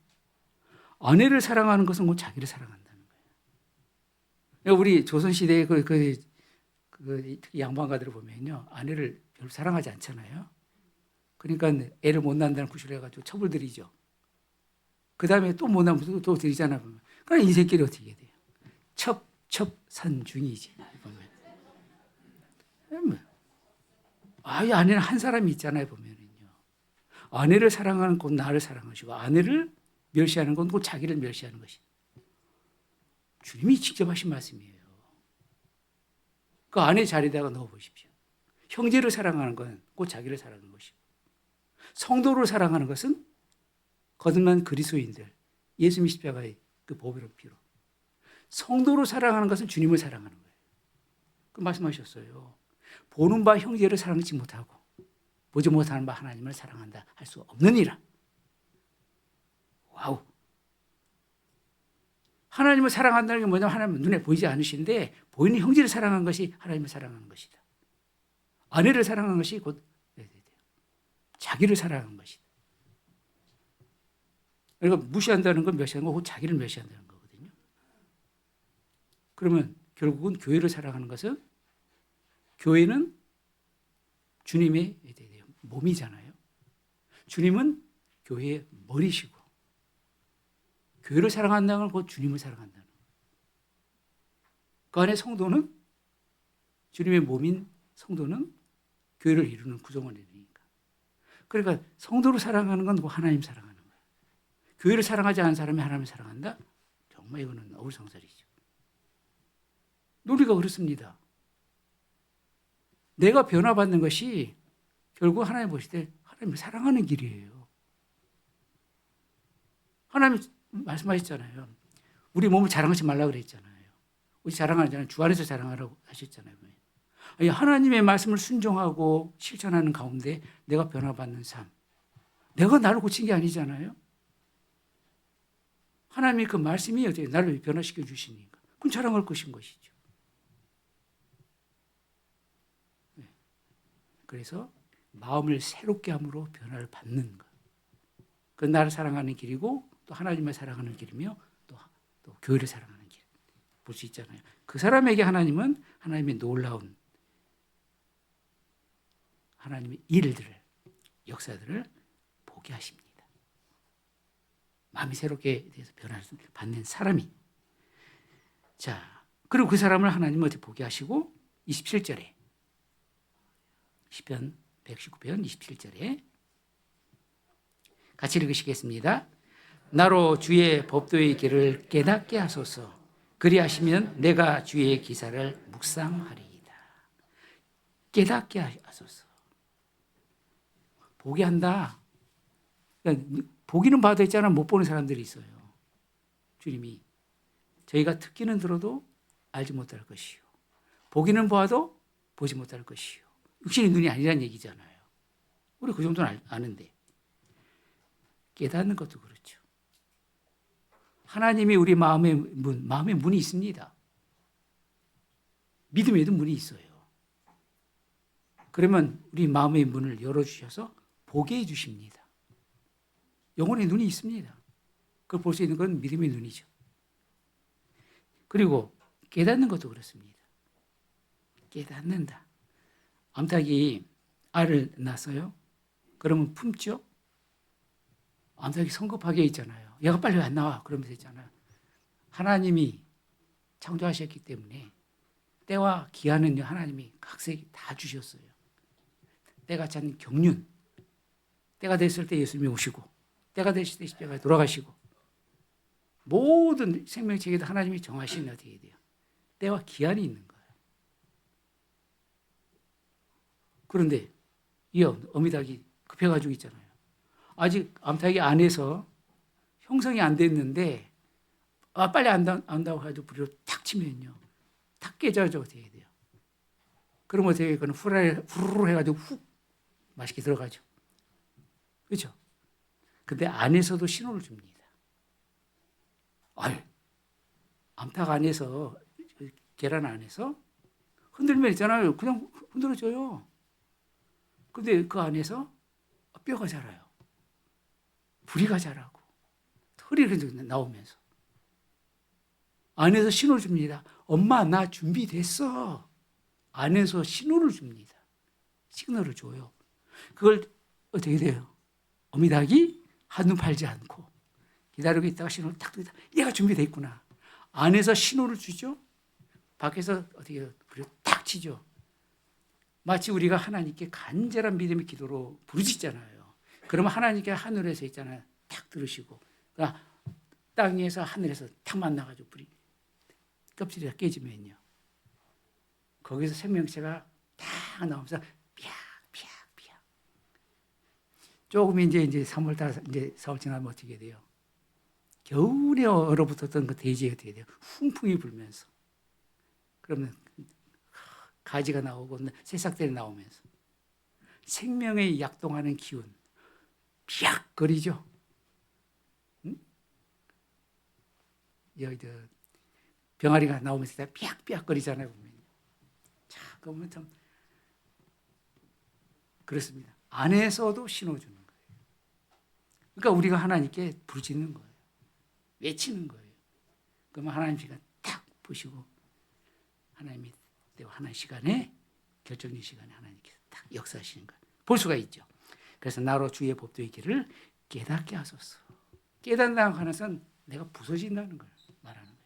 아내를 사랑하는 것은 곧 자기를 사랑한다는 거예요. 우리 조선시대의 특히 양반가들을 보면요, 아내를 별로 사랑하지 않잖아요. 그러니까 애를 못 낳는다는 구실을 해가지고 처벌 드리죠. 그 다음에 또 못 낳으면 또 드리잖아요. 그러니까 인생길이 어떻게 돼요? 첩첩산중이지. 이 아내는 한 사람이 있잖아요. 보면은요, 아내를 사랑하는 건 나를 사랑하시고, 아내를 멸시하는 건 곧 자기를 멸시하는 것이. 주님이 직접 하신 말씀이에요. 그 아내 자리에다가 넣어보십시오. 형제를 사랑하는 건 곧 자기를 사랑하는 것이고, 성도를 사랑하는 것은 거듭난 그리스도인들, 예수님 십자가의 그 보배로운 피로, 성도를 사랑하는 것은 주님을 사랑하는 거예요. 그 말씀하셨어요. 보는 바 형제를 사랑하지 못하고 보지 못하는 바 하나님을 사랑한다 할 수 없느니라. 와우. 하나님을 사랑한다는 게 뭐냐면 하나님은 눈에 보이지 않으신데 보이는 형제를 사랑한 것이 하나님을 사랑하는 것이다. 아내를 사랑하는 것이 곧 자기를 사랑하는 것이다. 그러니까 무시한다는 건 멸시하는 거고 자기를 멸시한다는 거거든요. 그러면 결국은 교회를 사랑하는 것은 교회는 주님의 몸이잖아요. 주님은 교회의 머리시고 교회를 사랑한다는 건 곧 주님을 사랑한다는 거예요. 그 안에 성도는 주님의 몸인 성도는 교회를 이루는 구성원이니까. 그러니까 성도를 사랑하는 건 곧 하나님 사랑하는 거예요. 교회를 사랑하지 않은 사람이 하나님을 사랑한다? 정말 이거는 어불성설이죠. 논리가 그렇습니다. 내가 변화받는 것이 결국 하나님 보실 때 하나님을 사랑하는 길이에요. 하나님 말씀하셨잖아요. 우리 몸을 자랑하지 말라고 그랬잖아요. 우리 자랑하잖아요. 주 안에서 자랑하라고 하셨잖아요. 아니, 하나님의 말씀을 순종하고 실천하는 가운데 내가 변화받는 삶. 내가 나를 고친 게 아니잖아요. 하나님의 그 말씀이 어떻게 나를 변화시켜 주시니까. 그럼 자랑할 것인 것이죠. 네. 그래서 마음을 새롭게 함으로 변화를 받는 것. 그건 나를 사랑하는 길이고 또 하나님을 사랑하는 길이며 또 교회를 사랑하는 길. 볼 수 있잖아요. 그 사람에게 하나님은 하나님의 놀라운 하나님의 일들을, 역사들을 보게 하십니다. 마음이 새롭게 돼서 변화를 받는 사람이. 자, 그리고 그 사람을 하나님은 어떻게 보게 하시고 27절에 시편 119편 27절에 같이 읽으시겠습니다. 나로 주의 법도의 길을 깨닫게 하소서. 그리하시면 내가 주의 기사를 묵상하리이다. 깨닫게 하소서. 보게 한다. 그러니까 보기는 봐도 있잖아. 못 보는 사람들이 있어요. 주님이 저희가 듣기는 들어도 알지 못할 것이요. 보기는 보아도 보지 못할 것이요. 육신의 눈이 아니란 얘기잖아요. 우리 그 정도는 아는데. 깨닫는 것도 그렇죠. 하나님이 우리 마음의 문이 있습니다. 믿음에도 문이 있어요. 그러면 우리 마음의 문을 열어주셔서 보게 해주십니다. 영혼의 눈이 있습니다. 그걸 볼 수 있는 건 믿음의 눈이죠. 그리고 깨닫는 것도 그렇습니다. 깨닫는다. 암탉이 알을 낳았어요. 그러면 품죠. 암탉이 성급하게 있잖아요. 얘가 빨리 왜 안 나와? 그러면서 있잖아요. 하나님이 창조하셨기 때문에 때와 기한은 하나님이 각색이 다 주셨어요. 때가 찬 경륜. 때가 됐을 때 예수님이 오시고 때가 됐을 때 십자가에 돌아가시고 모든 생명체계도 하나님이 정하신 어떻게 돼요? 때와 기한이 있는 거예요. 그런데 이 어미닭이 급해가지고 있잖아요. 아직 암탉이 안에서 형성이 안 됐는데 빨리 안다고 해도 불이로 탁 치면요. 탁 깨져서 어떻게 돼요? 그럼 어떻게 그는 후루루 해가지고 훅 맛있게 들어가죠. 그렇죠? 근데 안에서도 신호를 줍니다. 암탉 안에서 계란 안에서 흔들면 있잖아요. 그냥 흔들어줘요. 근데 그 안에서 뼈가 자라요. 부리가 자라고 털이 나오면서 안에서 신호를 줍니다. 엄마 나 준비됐어. 안에서 신호를 줍니다. 시그널을 줘요. 그걸 어떻게 돼요? 어미닭이 한눈 팔지 않고 기다리고 있다가 신호를 딱 드리다. 얘가 준비됐구나. 안에서 신호를 주죠. 밖에서 어떻게 불을 탁 치죠. 마치 우리가 하나님께 간절한 믿음의 기도로 부르짖잖아요. 그러면 하나님께 하늘에서 있잖아요. 탁 들으시고 그러니까 땅에서 하늘에서 탁 만나가지고 불이 껍질이 깨지면요. 거기서 생명체가 탁 나오면서 삐약. 조금 이제 3월달 이제 4월 지나면 어떻게 돼요? 겨울에 얼어붙었던 그 대지에 어떻게 돼요? 훈풍이 불면서 그러면 가지가 나오고 새싹들이 나오면서 생명에 약동하는 기운, 삐약거리죠. 응? 여기 병아리가 나오면서 삐약삐약거리잖아요. 자, 그러면 참 그렇습니다. 안에서도 신호주는 거예요. 그러니까 우리가 하나님께 부르짖는 거예요. 외치는 거예요. 그러면 하나님께서 딱 보시고 하나님이 때와 하나의 시간에 결정적인 시간에 하나님께서 딱 역사하시는 걸 볼 수가 있죠. 그래서 나로 주의 법도의 길을 깨닫게 하소서. 깨닫는다고 하는 것은 내가 부서진다는 걸 말하는 거예요.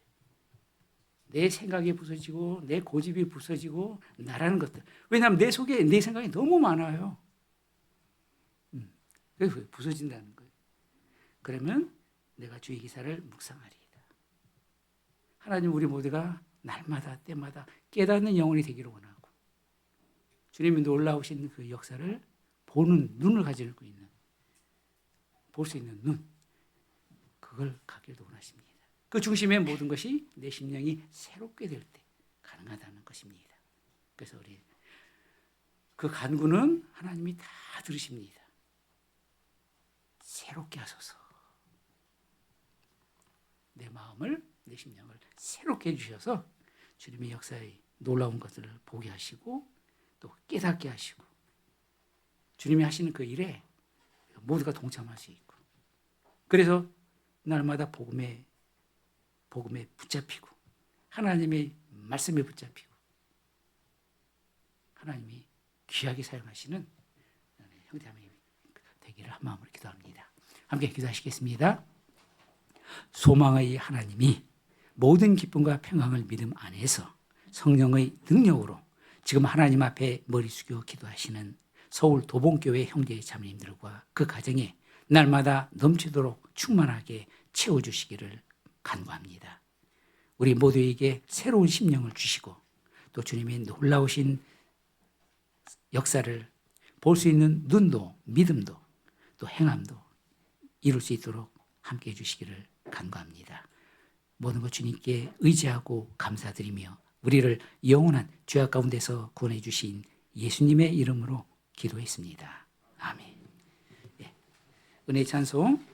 내 생각이 부서지고 내 고집이 부서지고 나라는 것들. 왜냐하면 내 속에 내 생각이 너무 많아요. 그래서 부서진다는 거예요. 그러면 내가 주의 기사를 묵상하리이다. 하나님 우리 모두가 날마다 때마다 깨닫는 영혼이 되기를 원하고 주님이 놀라우신 그 역사를 보는 눈을 가지고 있는 볼 수 있는 눈 그걸 갖기를 원하십니다. 그 중심의 모든 것이 내 심령이 새롭게 될 때 가능하다는 것입니다. 그래서 우리 그 간구는 하나님이 다 들으십니다. 새롭게 하소서. 내 마음을 내 심령을 새롭게 해주셔서 주님의 역사의 놀라운 것들을 보게 하시고 또 깨닫게 하시고 주님이 하시는 그 일에 모두가 동참할 수 있고 그래서 날마다 복음에 붙잡히고 하나님의 말씀에 붙잡히고 하나님이 귀하게 사용하시는 형제자매님이 되기를 한 마음으로 기도합니다. 함께 기도하시겠습니다. 소망의 하나님이 모든 기쁨과 평강을 믿음 안에서 성령의 능력으로 지금 하나님 앞에 머리 숙여 기도하시는 서울 도봉교회 형제 자매님들과 그 가정에 날마다 넘치도록 충만하게 채워주시기를 간구합니다. 우리 모두에게 새로운 심령을 주시고 또 주님의 놀라우신 역사를 볼 수 있는 눈도 믿음도 또 행함도 이룰 수 있도록 함께해 주시기를 간구합니다. 모든 것 주님께 의지하고 감사드리며 우리를 영원한 죄악 가운데서 구원해 주신 예수님의 이름으로 기도했습니다. 아멘. 은혜의 찬송